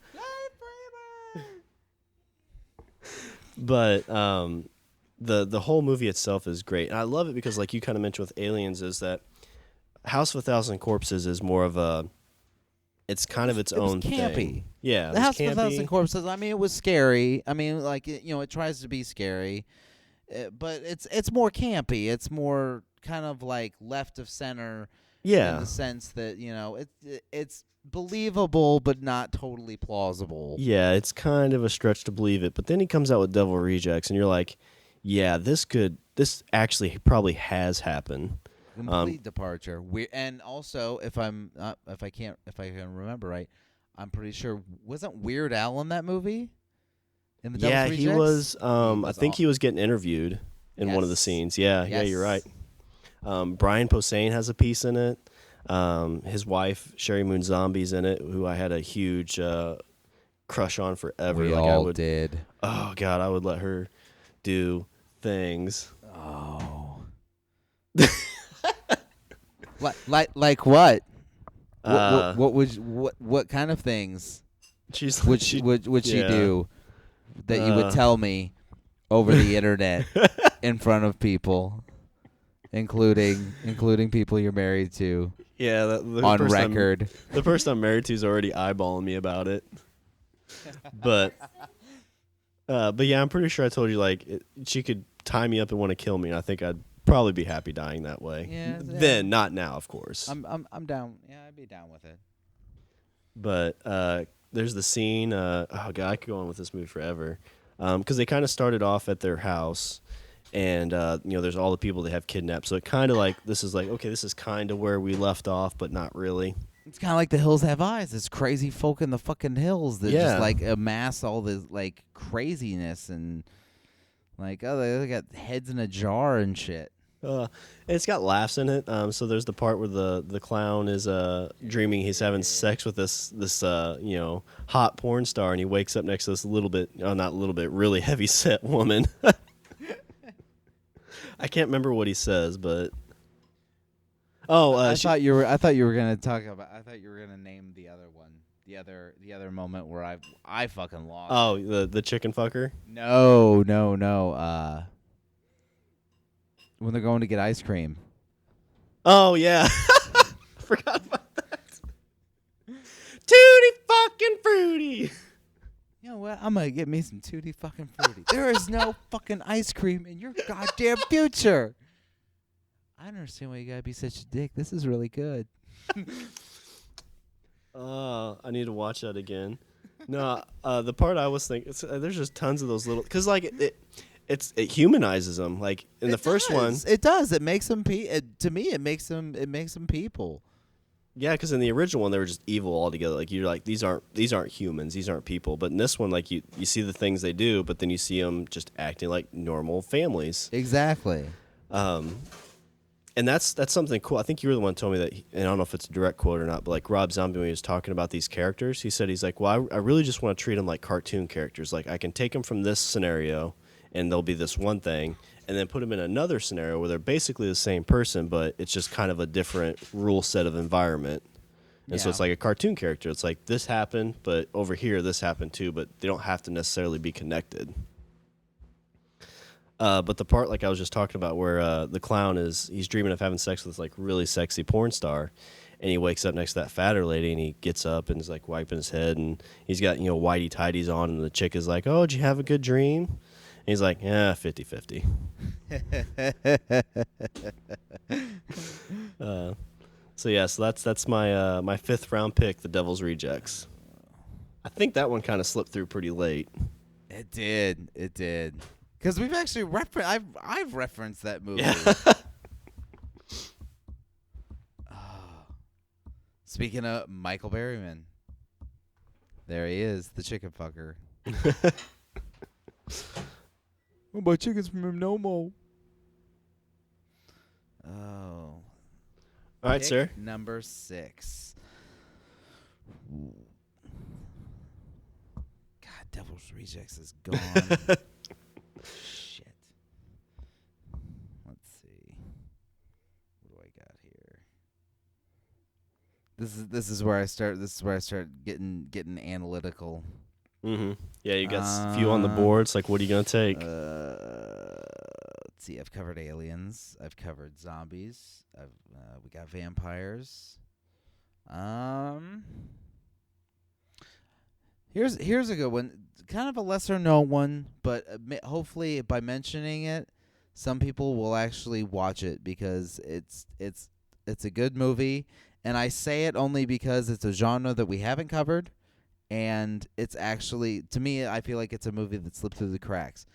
But the whole movie itself is great. And I love it because, like you kind of mentioned with Aliens, is that House of a Thousand Corpses is more of it's kind of its own campy. thing. Yeah, The House of a Thousand Corpses. I mean, it was scary. I mean, like it tries to be scary, but it's more campy. It's more kind of like left of center. Yeah, in the sense that it's believable but not totally plausible. Yeah, it's kind of a stretch to believe it. But then he comes out with Devil Rejects, and you're like, yeah, this actually probably has happened. Complete departure. And also, if I can remember right, I'm pretty sure wasn't Weird Al in that movie? In the Devil's Rejects? He was. I think he was getting interviewed in one of the scenes. Yeah, yes. You're right. Brian Posehn has a piece in it. His wife Sherry Moon Zombie's in it, who I had a huge crush on forever. We all did. Oh God, I would let her do things. Oh. like what? What kind of things would she do that you would tell me over the internet in front of people, including people you're married to? Yeah, the on record. The person I'm married to is already eyeballing me about it. But yeah, I'm pretty sure I told you she could tie me up and want to kill me, and I think I'd probably be happy dying that way. Yeah. Then, not now, of course. I'm down. Yeah, I'd be down with it. But there's the scene. Oh God, I could go on with this movie forever. Because they kind of started off at their house, and there's all the people they have kidnapped. So it kind of this is kind of where we left off, but not really. It's kind of like The Hills Have Eyes. It's crazy folk in the fucking hills that just amass all this craziness and they got heads in a jar and shit. It's got laughs in it. So there's the part where the clown is dreaming he's having sex with this hot porn star, and he wakes up next to this really heavy set woman. I can't remember what he says, but I thought you were gonna talk about. I thought you were gonna name the other one, the other moment where I fucking lost. Oh, the chicken fucker. No. When they're going to get ice cream. Oh yeah, forgot about that. Tutti fucking fruity. You know what? I'm gonna get me some Tutti fucking fruity. There is no fucking ice cream in your goddamn future. I don't understand why you gotta be such a dick. This is really good. I need to watch that again. No, the part I was thinking, there's just tons of those little, because it humanizes them. Like in the first one, it does. It makes them to me. It makes them people. Yeah, because in the original one they were just evil altogether. Like you're like these aren't humans. These aren't people. But in this one, you see the things they do, but then you see them just acting like normal families. Exactly. And that's something cool. I think you were the one who told me that, and I don't know if it's a direct quote or not, but Rob Zombie, when he was talking about these characters, he's like, well, I really just want to treat them like cartoon characters. Like I can take them from this scenario, and they'll be this one thing, and then put them in another scenario where they're basically the same person, but it's just kind of a different rule set of environment. And so it's like a cartoon character. It's like this happened, but over here this happened too, but they don't have to necessarily be connected. But the part like I was just talking about where the clown he's dreaming of having sex with this like really sexy porn star, and he wakes up next to that fatter lady, and he gets up and is like wiping his head, and he's got whitey tighties on, and the chick is like, "Oh, did you have a good dream?" And he's like, "Yeah, 50-50." So that's my my 5th round pick, The Devil's Rejects. I think that one kind of slipped through pretty late. It did. Because we've actually I've referenced that movie. Yeah. Speaking of Michael Berryman, there he is, the chicken fucker. Oh, my chicken's from him no more. Oh. All right, sir. Number 6. God, Devil's Rejects is gone. Shit. Let's see. What do I got here? This is where I start. This is where I start getting analytical. Mm-hmm. Yeah, you got a few on the board. It's like, what are you gonna take? Let's see. I've covered aliens. I've covered zombies. We got vampires. Here's a good one. Kind of a lesser known one, but hopefully by mentioning it, some people will actually watch it because it's a good movie. And I say it only because it's a genre that we haven't covered, and it's actually, to me, I feel like it's a movie that slipped through the cracks.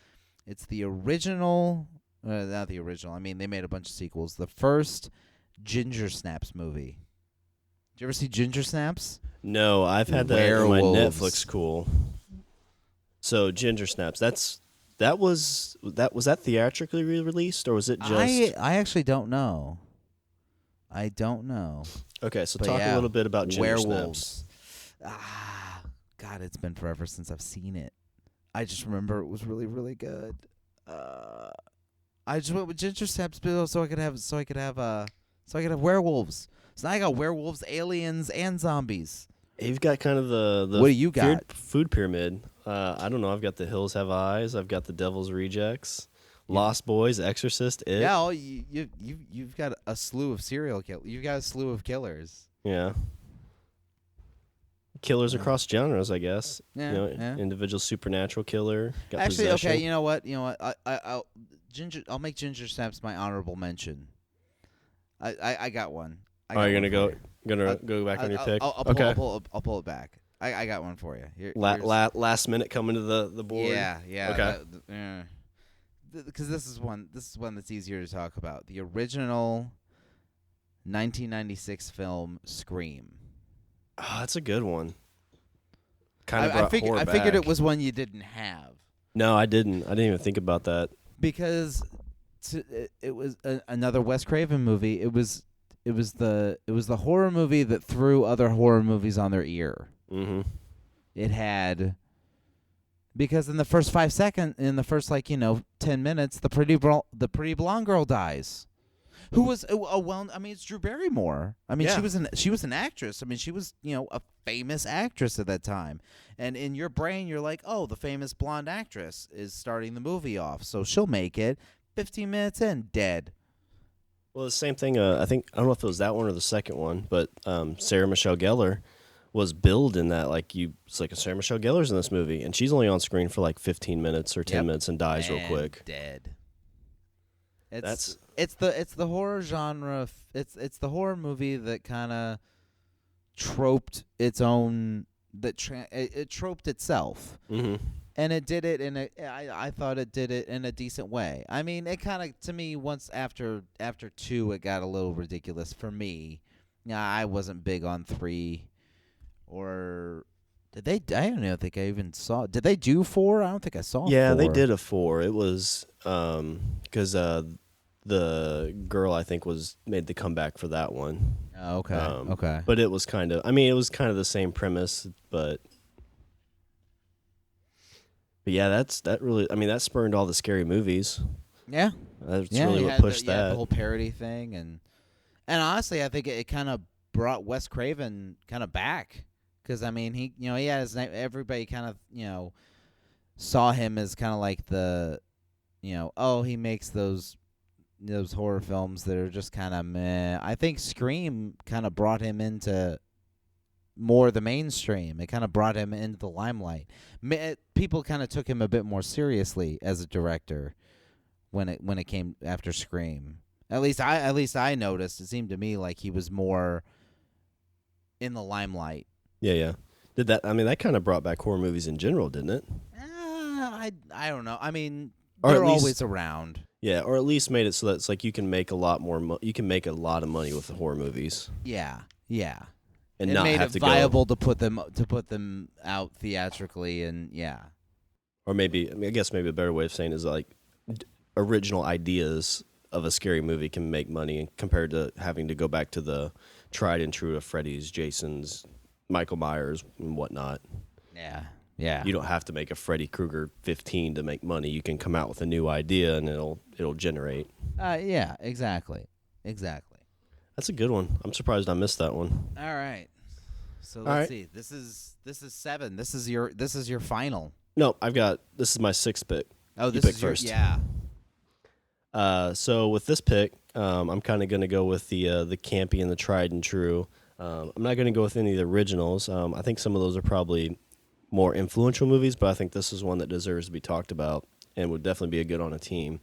It's the original, not the original. I mean, they made a bunch of sequels. The first Ginger Snaps movie. Did you ever see Ginger Snaps? No, I've had that in my Netflix. Cool. So Ginger Snaps. Was that theatrically released, or was it just? I actually don't know. I don't know. Okay, so talk a little bit about Ginger werewolves. Snaps. God, it's been forever since I've seen it. I just remember it was really, really good. I just went with Ginger Snaps so I could have werewolves. So now I got werewolves, aliens, and zombies. You've got kind of the what do you got? Food pyramid. I don't know. I've got The Hills Have Eyes. I've got The Devil's Rejects, Lost Boys, Exorcist. It. Yeah, you've got a slew of serial killers. You've got a slew of killers. Yeah. Killers across genres, I guess. Yeah, Individual supernatural killer. Got actually, possession. okay. You know what? I'll make Ginger Snaps my honorable mention. I got one. Are you gonna go back on your pick? I'll pull it back. I got one for you. Last minute coming to the board. Yeah. Okay. Because this is one that's easier to talk about. The original 1996 film Scream. Oh, that's a good one. I figured it was one you didn't have. No, I didn't. I didn't even think about that. Because it was another Wes Craven movie. It was the horror movie that threw other horror movies on their ear. Mm-hmm. It had, because in the first 5 seconds, in the first 10 minutes, the pretty blonde girl dies. Who was it's Drew Barrymore. I mean, yeah. she was an actress. I mean, she was a famous actress at that time. And in your brain, you're like, oh, the famous blonde actress is starting the movie off, so she'll make it. 15 minutes in, dead. Well, the same thing. I don't know if it was that one or the second one, but Sarah Michelle Gellar was billed in that. It's like Sarah Michelle Gellar's in this movie, and she's only on screen for 15 minutes or 10 minutes and dies real quick. Dead. It's the horror genre. It's the horror movie that kind of troped its own. It troped itself. Mm-hmm. And it did it I thought it did it in a decent way. I mean, it kind of, to me, once after 2, it got a little ridiculous for me. Yeah, I wasn't big on 3. Or did they? I don't know. Think I even saw. Did they do 4? I don't think I saw. Yeah, 4. they did a 4. It was because the girl, I think, made the comeback for that one. Oh, okay. Okay. But it was kind of. I mean, it was kind of the same premise, but. But yeah, that really. I mean, that spurned all the scary movies. Yeah, that's really what pushed that. The whole parody thing, and honestly, I think it kind of brought Wes Craven kind of back, because I mean, he had his name. Everybody kind of saw him as kind of like the he makes those horror films that are just kind of meh. I think Scream kind of brought him into more the mainstream. It kind of brought him into the limelight. People kind of took him a bit more seriously as a director when it came after Scream. At least I noticed. It seemed to me like he was more in the limelight. Yeah. Did that? I mean, that kind of brought back horror movies in general, didn't it? I don't know. I mean, Or they're at least- always around. Yeah, or at least made it so that it's like you can make a lot more. You can make a lot of money with the horror movies, Yeah. and It not made have it to viable to put them out theatrically, and or maybe I guess maybe a better way of saying is like original ideas of a scary movie can make money compared to having to go back to the tried and true of Freddy's, Jason's, Michael Myers, and whatnot. Yeah. You don't have to make a Freddy Krueger 15 to make money. You can come out with a new idea and it'll generate. Yeah, exactly. That's a good one. I'm surprised I missed that one. All right. So All let's right. see. This is 7. This is your final. No, this is my 6th pick. Oh, You this pick is first. yeah. So with this pick, I'm kind of going to go with the campy and the tried and true. I'm not going to go with any of the originals. I think some of those are probably more influential movies, but I think this is one that deserves to be talked about and would definitely be a good on a team.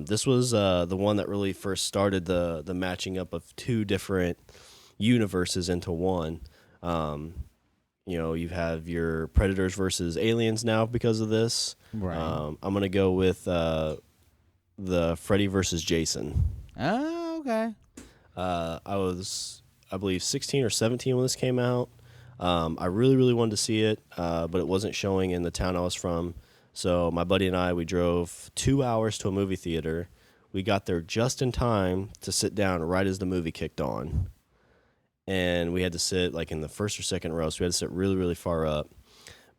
This was the one that really first started the matching up of two different universes into one. You have your Predators versus Aliens now because of this. Right. I'm going to go with the Freddy versus Jason. Oh, okay. I was, I believe, 16 or 17 when this came out. I really, really wanted to see it, but it wasn't showing in the town I was from. So my buddy and I, we drove 2 hours to a movie theater. We got there just in time to sit down right as the movie kicked on. And we had to sit like in the first or second row, so we had to sit really, really far up.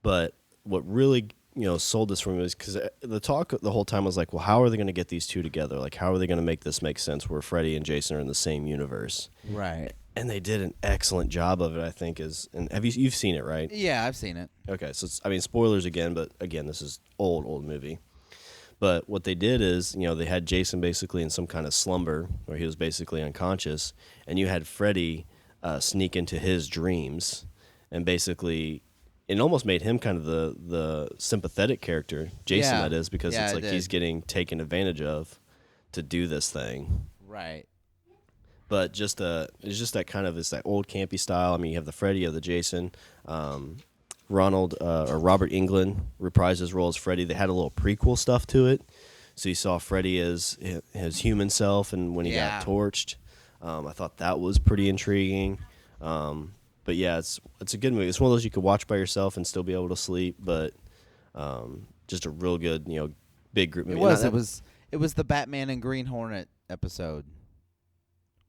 But what really sold this for me was because the talk the whole time was like, well, how are they going to get these two together? Like, how are they going to make this make sense where Freddy and Jason are in the same universe? Right. And they did an excellent job of it, I think. And you've seen it, right? Yeah, I've seen it. Okay, so spoilers again, but again, this is old movie. But what they did is, they had Jason basically in some kind of slumber where he was basically unconscious, and you had Freddy sneak into his dreams, and basically, it almost made him kind of the sympathetic character, Jason, that is, because it's like he's getting taken advantage of to do this thing. Right. But it's just that kind of, it's that old campy style. I mean, you have the Freddy, you have the Jason. Robert Englund reprised his role as Freddy. They had a little prequel stuff to it. So you saw Freddy as his human self and when he got torched. I thought that was pretty intriguing. But yeah, it's a good movie. It's one of those you could watch by yourself and still be able to sleep, but just a real good, big group movie. It was the Batman and Green Hornet episode.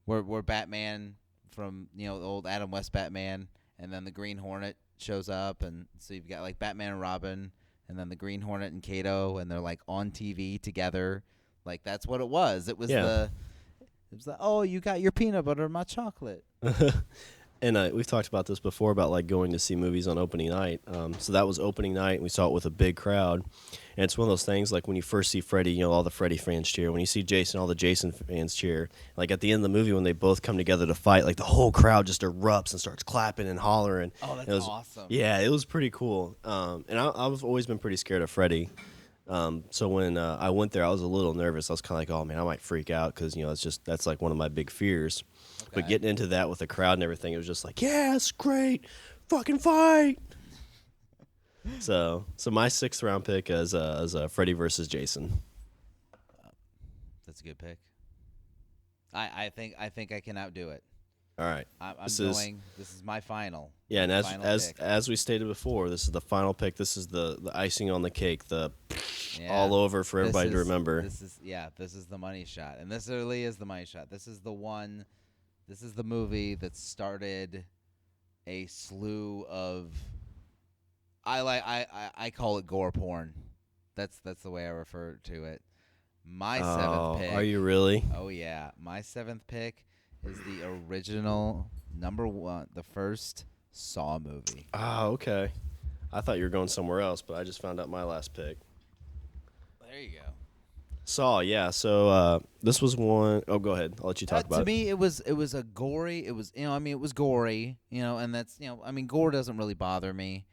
Where Batman from the old Adam West Batman, and then the Green Hornet shows up, and so you've got like Batman and Robin, and then the Green Hornet and Kato, and they're like on TV together. Like that's what it was. It was oh, you got your peanut butter in my chocolate. And we've talked about this before about like going to see movies on opening night. So that was opening night, and we saw it with a big crowd. And it's one of those things like when you first see Freddy, all the Freddy fans cheer. When you see Jason, all the Jason fans cheer. Like at the end of the movie when they both come together to fight, like the whole crowd just erupts and starts clapping and hollering. Oh, that's awesome. Yeah, it was pretty cool. And I've always been pretty scared of Freddy. So when I went there, I was a little nervous. I was kind of like, oh man, I might freak out because that's like one of my big fears. Okay. But getting into that with the crowd and everything, it was just like, yeah, it's great, fucking fight. So my 6th round pick is Freddy versus Jason. That's a good pick. I think I can outdo it. All right, This is my final. Yeah, and as we stated before, this is the final pick. This is the icing on the cake, all over for everybody to remember. This is the money shot, and this really is the money shot. This is the one. This is the movie that started a slew of. I call it gore porn. That's the way I refer to it. My 7th pick. Are you really? Oh yeah, my 7th pick is the original #1, the first Saw movie. Oh, okay. I thought you were going somewhere else, but I just found out my last pick. There you go. Saw, yeah. So this was one oh go ahead. I'll let you talk about To it. me, it was a gory. It was it was gory. And that's gore doesn't really bother me.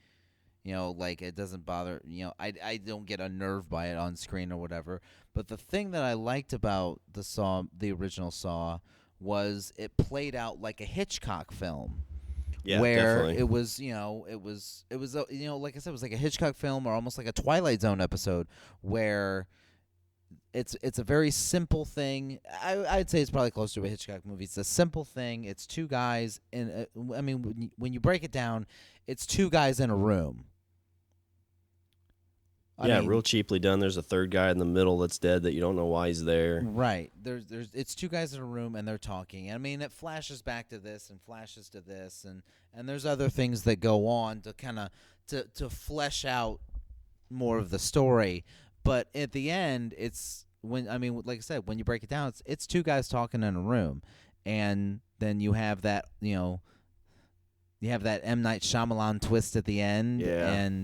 Like it doesn't bother. I don't get unnerved by it on screen or whatever. But the thing that I liked about the original Saw, was it played out like a Hitchcock film. Yeah, Where definitely. it was, like I said, it was like a Hitchcock film or almost like a Twilight Zone episode, where it's a very simple thing. I'd say it's probably close to a Hitchcock movie. It's a simple thing. It's two guys in. When you break it down, it's two guys in a room. Yeah, real cheaply done. There's a third guy in the middle that's dead that you don't know why he's there. Right. It's two guys in a room and they're talking. It flashes back to this and flashes to this, and there's other things that go on to kind of to flesh out more of the story. But at the end, it's like I said, when you break it down, it's two guys talking in a room, and then you have that you have that M. Night Shyamalan twist at the end. Yeah.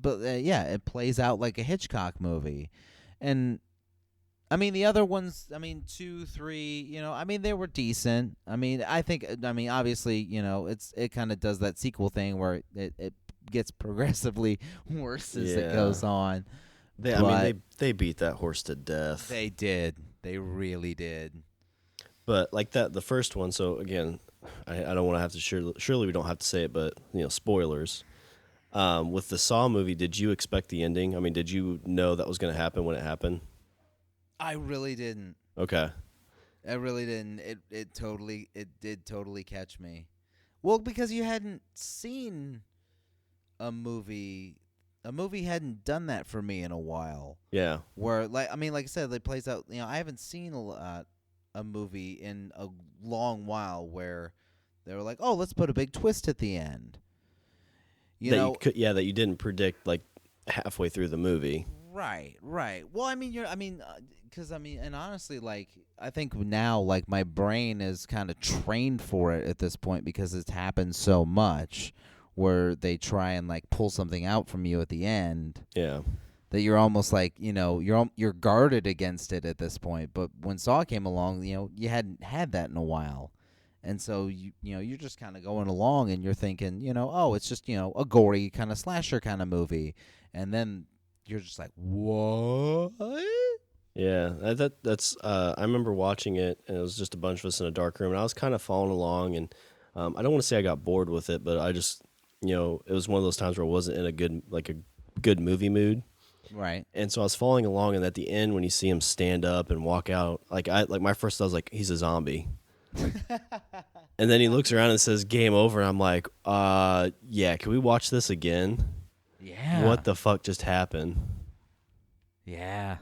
But it plays out like a Hitchcock movie. And the other ones, 2, 3, they were decent. I think, obviously, it kind of does that sequel thing where it gets progressively worse as it goes on. They beat that horse to death. They did. They really did. But like that, the first one. So again, I don't want to have to. Surely we don't have to say it, but spoilers. With the Saw movie, did you expect the ending? Did you know that was going to happen when it happened? I really didn't. Okay. I really didn't. It did totally catch me. Well, because you hadn't seen a movie. A movie hadn't done that for me in a while. Yeah. Where like I said, it plays out. I haven't seen a movie in a long while where they were like, "Oh, let's put a big twist at the end." That you didn't predict like halfway through the movie. Right. Well, and honestly, like I think now, like my brain is kind of trained for it at this point because it's happened so much, where they try and like pull something out from you at the end. Yeah. That you're almost like you're guarded against it at this point. But when Saw came along, you hadn't had that in a while. And so you're just kind of going along and you're thinking, oh, it's just a gory kind of slasher kind of movie, and then you're just like, what? Yeah, that's. I remember watching it, and it was just a bunch of us in a dark room, and I was kind of following along, and I don't want to say I got bored with it, but I just, it was one of those times where I wasn't in a good movie mood. Right. And so I was following along, and at the end, when you see him stand up and walk out, my first thought was like, he's a zombie. And then he looks around and says game over, and I'm like, yeah, can we watch this again? Yeah. What the fuck just happened? Yeah.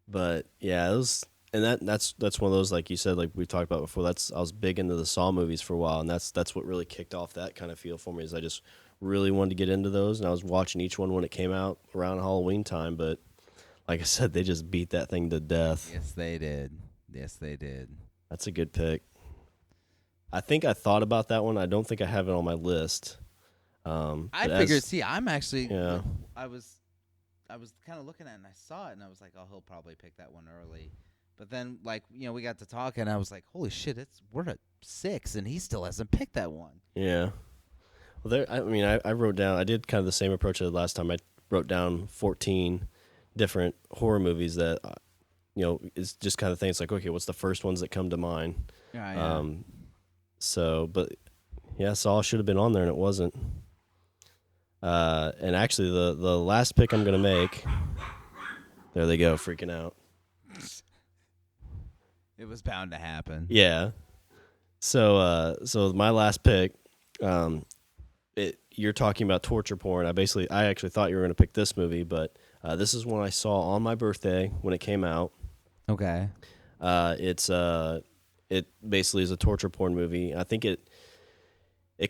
But yeah, it was, and that's one of those, like you said, like we talked about before, I was big into the Saw movies for a while, and that's what really kicked off that kind of feel for me, is I just really wanted to get into those, and I was watching each one when it came out around Halloween time, but like I said, they just beat that thing to death. Yes, they did. That's a good pick. I think I thought about that one. I don't think I have it on my list. I figured. I'm actually. Yeah. I was kind of looking at it and I saw it and I was like, oh, he'll probably pick that one early. But then, like, we got to talking and I was like, holy shit, we're at 6 and he still hasn't picked that one. Yeah. Well, I wrote down. I did kind of the same approach as last time. I wrote down 14 different horror movies that, it's just kind of things like, okay, what's the first ones that come to mind? Yeah. But yeah, Saw should have been on there and it wasn't. And actually, the last pick I'm gonna make. There they go, freaking out. It was bound to happen. Yeah. So my last pick, you're talking about torture porn. I actually thought you were gonna pick this movie, but this is one I saw on my birthday when it came out. Okay. It basically is a torture porn movie. I think it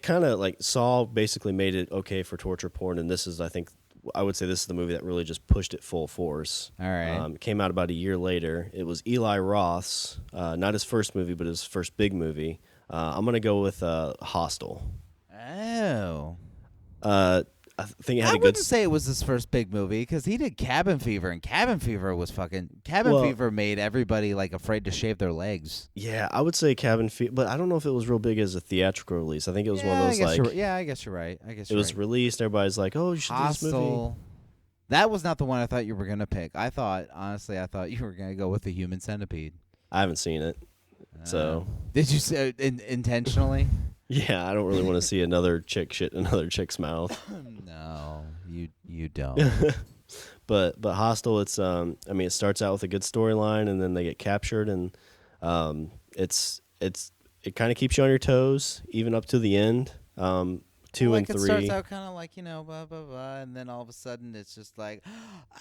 kind of like Saw basically made it okay for torture porn, and I would say this is the movie that really just pushed it full force. All right. It came out about a year later. It was Eli Roth's, not his first movie, but his first big movie. I'm gonna go with Hostel. Oh. I think it had I a good. wouldn't say it was his first big movie because he did Cabin Fever, and Cabin Fever was Cabin Fever made everybody like afraid to shave their legs. Yeah, I would say Cabin Fever, but I don't know if it was real big as a theatrical release. I think it was one of those like. I guess you're right. It was released. Everybody's like, "Oh, you should do this movie." Hostel. That was not the one I thought you were gonna pick. Honestly, I thought you were gonna go with the Human Centipede. I haven't seen it, so. Did you say intentionally? Yeah, I don't really want to see another chick shit in another chick's mouth. No, you don't. But Hostel, it's it starts out with a good storyline, and then they get captured, and it kind of keeps you on your toes even up to the end. 2 and 3. It starts out kind of like blah blah blah, and then all of a sudden it's just like,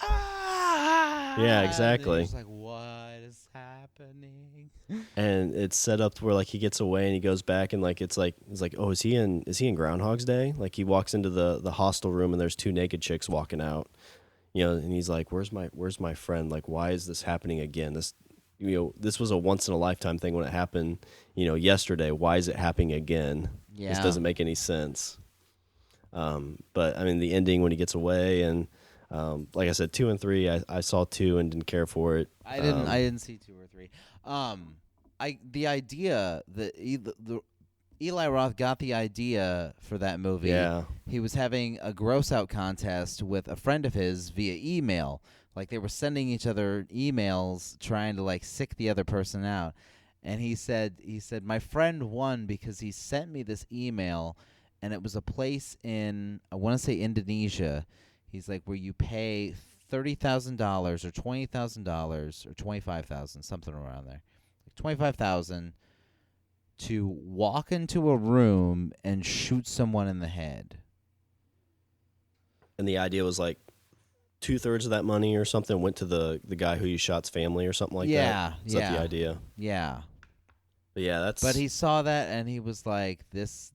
ah. Yeah, exactly. And you're just like, what is happening? And it's set up to where like he gets away and he goes back and like he's like, oh, is he in Groundhog's Day? Like he walks into the hostel room and there's 2 naked chicks walking out, and he's like, where's my friend? Like, why is this happening again? This was a once in a lifetime thing when it happened, yesterday. Why is it happening again? Yeah. This doesn't make any sense. But I mean, the ending when he gets away and, like I said, 2 and 3, I saw 2 and didn't care for it. I didn't see 2 or 3. The idea that Eli Roth got the idea for that movie. Yeah. He was having a gross out contest with a friend of his via email. Like they were sending each other emails trying to like sick the other person out. And he said my friend won because he sent me this email, and it was a place in, I want to say Indonesia. He's like, where you pay $30,000 or $20,000 or $25,000, something around there, like $25,000 to walk into a room and shoot someone in the head. And the idea was like 2/3 of that money or something went to the guy who you shot's family or something like that. Is that the idea? Yeah. But yeah, that's. But he saw that and he was like, "This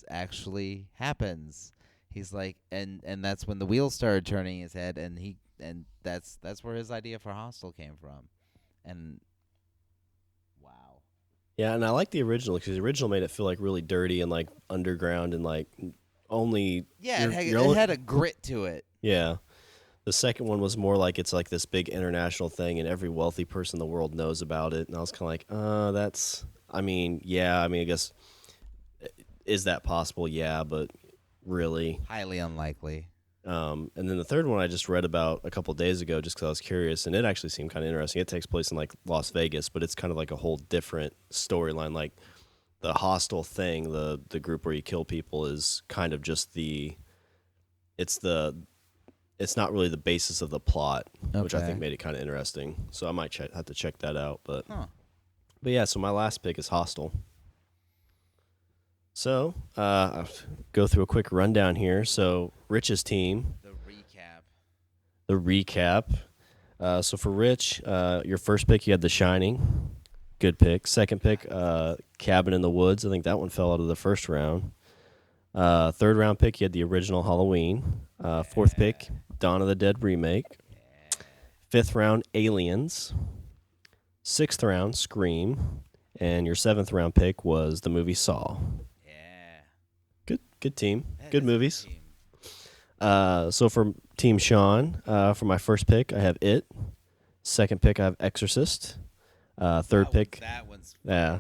actually happens." He's like, and that's when the wheels started turning in his head, and that's where his idea for Hostel came from, and wow. Yeah, and I like the original because the original made it feel like really dirty and like underground and like only. Yeah, it had a grit to it. Yeah. The second one was more like it's like this big international thing and every wealthy person in the world knows about it. And I was kind of like, that's. I guess, is that possible? Yeah, but really. Highly unlikely. And then the third one I just read about a couple of days ago just because I was curious, and it actually seemed kind of interesting. It takes place in like Las Vegas, but it's kind of like a whole different storyline. Like the Hostel thing, the group where you kill people is kind of just it's not really the basis of the plot, which I think made it kind of interesting. So I might have to check that out, but. But yeah, so my last pick is Hostel. So, I'll go through a quick rundown here. So, Rich's team. The recap. So for Rich, your first pick, you had The Shining. Good pick. Second pick, Cabin in the Woods. I think that one fell out of the first round. Third round pick, you had the original Halloween. Fourth pick, Dawn of the Dead remake. Fifth round, Aliens. Sixth round, Scream, and your seventh round pick was the movie Saw. Yeah, good team, good movies. So for Team Shawn, for my first pick, I have It. Second pick, I have Exorcist. Third pick, that one's yeah.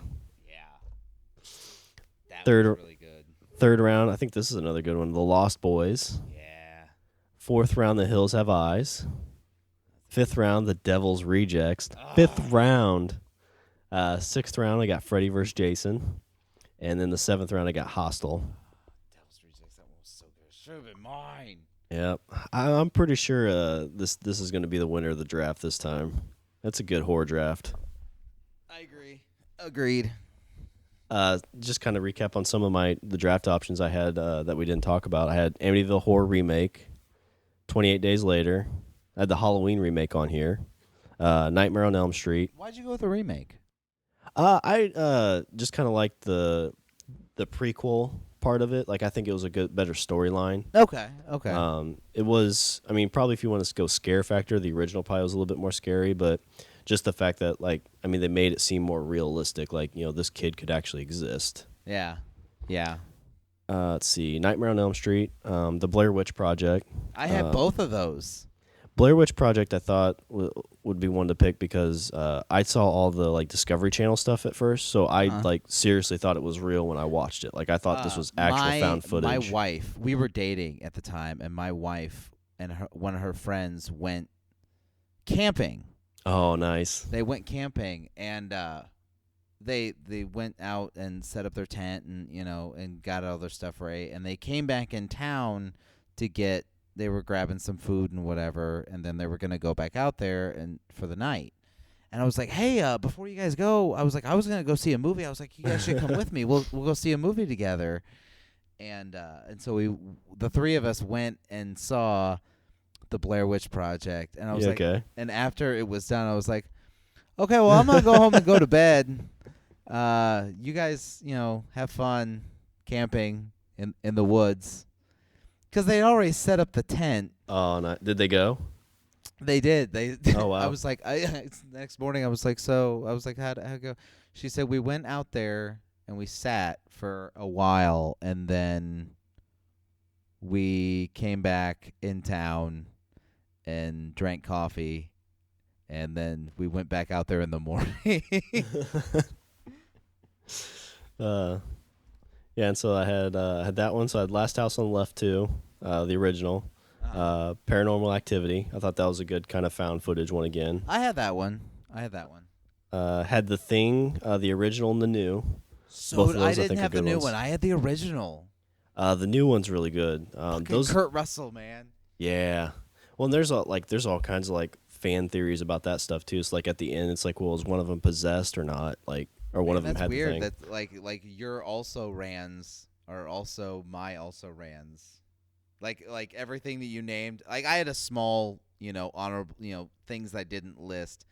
That third, one's really good. Third round, I think this is another good one. The Lost Boys. Yeah. Fourth round, The Hills Have Eyes. Fifth round, The Devil's Rejects. Fifth round. Sixth round, I got Freddy vs. Jason. And then the seventh round, I got Hostel. Devil's Rejects, that one was so good. Should have been mine. Yep. I'm pretty sure this is going to be the winner of the draft this time. That's a good horror draft. I agree. Agreed. Just kind of recap on some of the draft options I had that we didn't talk about. I had Amityville Horror Remake, 28 Days Later. I had the Halloween remake on here. Nightmare on Elm Street. Why'd you go with the remake? I just kind of liked the prequel part of it. Like I think it was a better storyline. Okay. It was. I mean, probably if you want to go scare factor, the original probably was a little bit more scary. But just the fact that, like, I mean, they made it seem more realistic. Like, this kid could actually exist. Yeah. Let's see, Nightmare on Elm Street, the Blair Witch Project. I had both of those. Blair Witch Project I thought would be one to pick because I saw all the like Discovery Channel stuff at first, so I like seriously thought it was real when I watched it. Like I thought this was actual found footage. My wife, we were dating at the time, and my wife and one of her friends went camping. Oh, nice. They went camping, and they went out and set up their tent, and and got all their stuff right, and they came back in town to get. They were grabbing some food and whatever, and then they were gonna go back out there and for the night. And I was like, "Hey, before you guys go," I was gonna go see a movie. I was like, "You guys should come with me. We'll go see a movie together." And so the three of us went and saw the Blair Witch Project, and I was like, okay. And after it was done, I was like, "Okay, well, I'm gonna go home and go to bed. You guys, have fun camping in the woods." Because they already set up the tent. Oh, no. Did they go? They did. They. Oh, wow. I was like, next morning, I was like, how'd it go? She said, we went out there and we sat for a while, and then we came back in town and drank coffee, and then we went back out there in the morning. Yeah, and so I had that one. So I had Last House on the Left too, the original. Paranormal Activity. I thought that was a good kind of found footage one again. I had that one. Had The Thing, the original and the new. So Both of those, I didn't have the new ones. one. I had the original. The new one's really good. Those Kurt Russell, man. Yeah. Well, and there's all kinds of like fan theories about that stuff too. It's like at the end, it's like, well, is one of them possessed or not? Like. Or one of them had weird. the thing. That's weird. Like your also rans are also my also rans. Like everything that you named. Like I had a small, honorable, things I didn't list,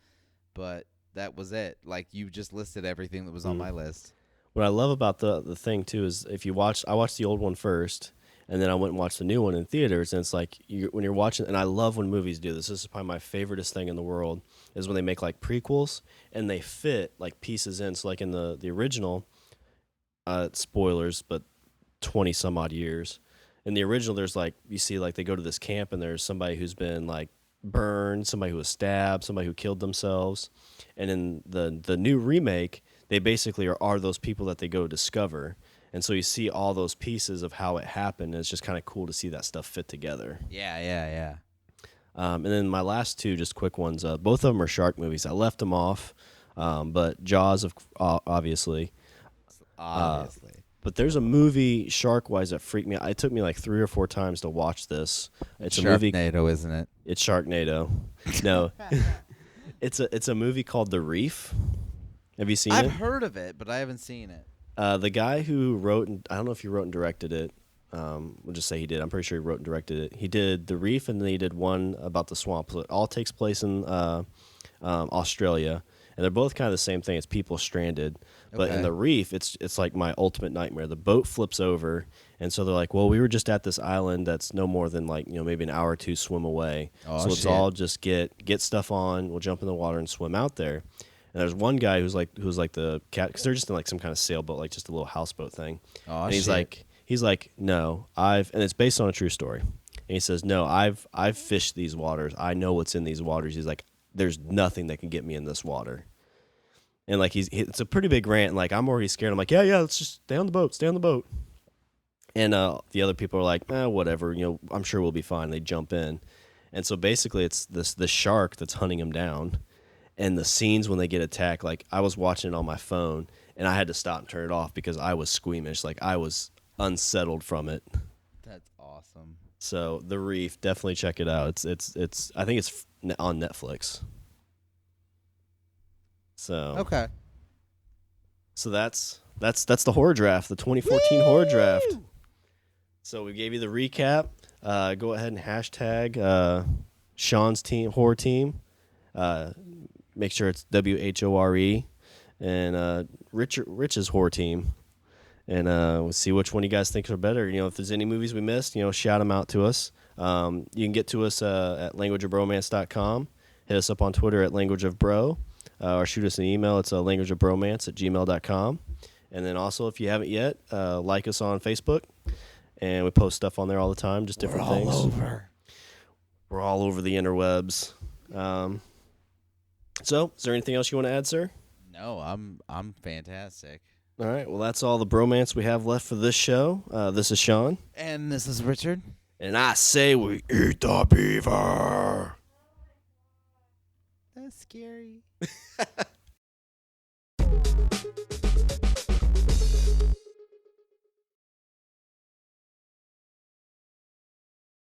but that was it. Like you just listed everything that was on my list. What I love about the thing too is I watched the old one first, and then I went and watched the new one in theaters, and it's like when you're watching, and I love when movies do this. This is probably my favoriteest thing in the world, is when they make like prequels, and they fit like pieces in. So like in the original, spoilers, but 20 some odd years. In the original, there's like, you see like they go to this camp, and there's somebody who's been like burned, somebody who was stabbed, somebody who killed themselves. And in the new remake, they basically are those people that they go discover. And so you see all those pieces of how it happened, and it's just kind of cool to see that stuff fit together. Yeah. And then my last two, just quick ones. Both of them are shark movies. I left them off, but Jaws, obviously. But there's a movie shark-wise that freaked me out. It took me like 3 or 4 times to watch this. It's Sharknado, isn't it? It's Sharknado. No, it's a movie called The Reef. Have you seen it? I've heard of it, but I haven't seen it. The guy who wrote, I don't know if he wrote and directed it. We'll just say he did. I'm pretty sure he wrote and directed it. He did The Reef, and then he did one about the swamp. So it all takes place in Australia, and they're both kind of the same thing. It's people stranded. But in The Reef, it's like my ultimate nightmare. The boat flips over, and so they're like, well, we were just at this island that's no more than like, maybe an hour or two swim away. So let's all just get stuff on. We'll jump in the water and swim out there. And there's one guy who's like the cat, because they're just in like some kind of sailboat, like just a little houseboat thing. And he's like, no, and it's based on a true story. And he says, no, I've fished these waters. I know what's in these waters. He's like, there's nothing that can get me in this water. And like it's a pretty big rant. And like I'm already scared. I'm like, yeah, let's just stay on the boat. And the other people are like, whatever. I'm sure we'll be fine. They jump in, and so basically it's the shark that's hunting him down. And the scenes when they get attacked, like I was watching it on my phone, and I had to stop and turn it off because I was squeamish. Like I was unsettled from it. That's awesome. So The Reef, definitely check it out. It's I think it's on Netflix. So okay. So that's the horror draft, the 2014 horror draft. So we gave you the recap. Go ahead and hashtag Shawn's team, horror team. Make sure it's WHORE, and Rich's horror team, and we'll see which one you guys think are better. If there's any movies we missed, shout them out to us. You can get to us at languageofbromance.com. Hit us up on Twitter at languageofbro, or shoot us an email. It's languageofbromance@gmail.com. And then also, if you haven't yet, like us on Facebook. And we post stuff on there all the time, just different things. We're all over the interwebs. So, is there anything else you want to add, sir? No, I'm fantastic. All right. Well, that's all the bromance we have left for this show. This is Shawn. And this is Richard. And I say we eat the beaver. That's scary.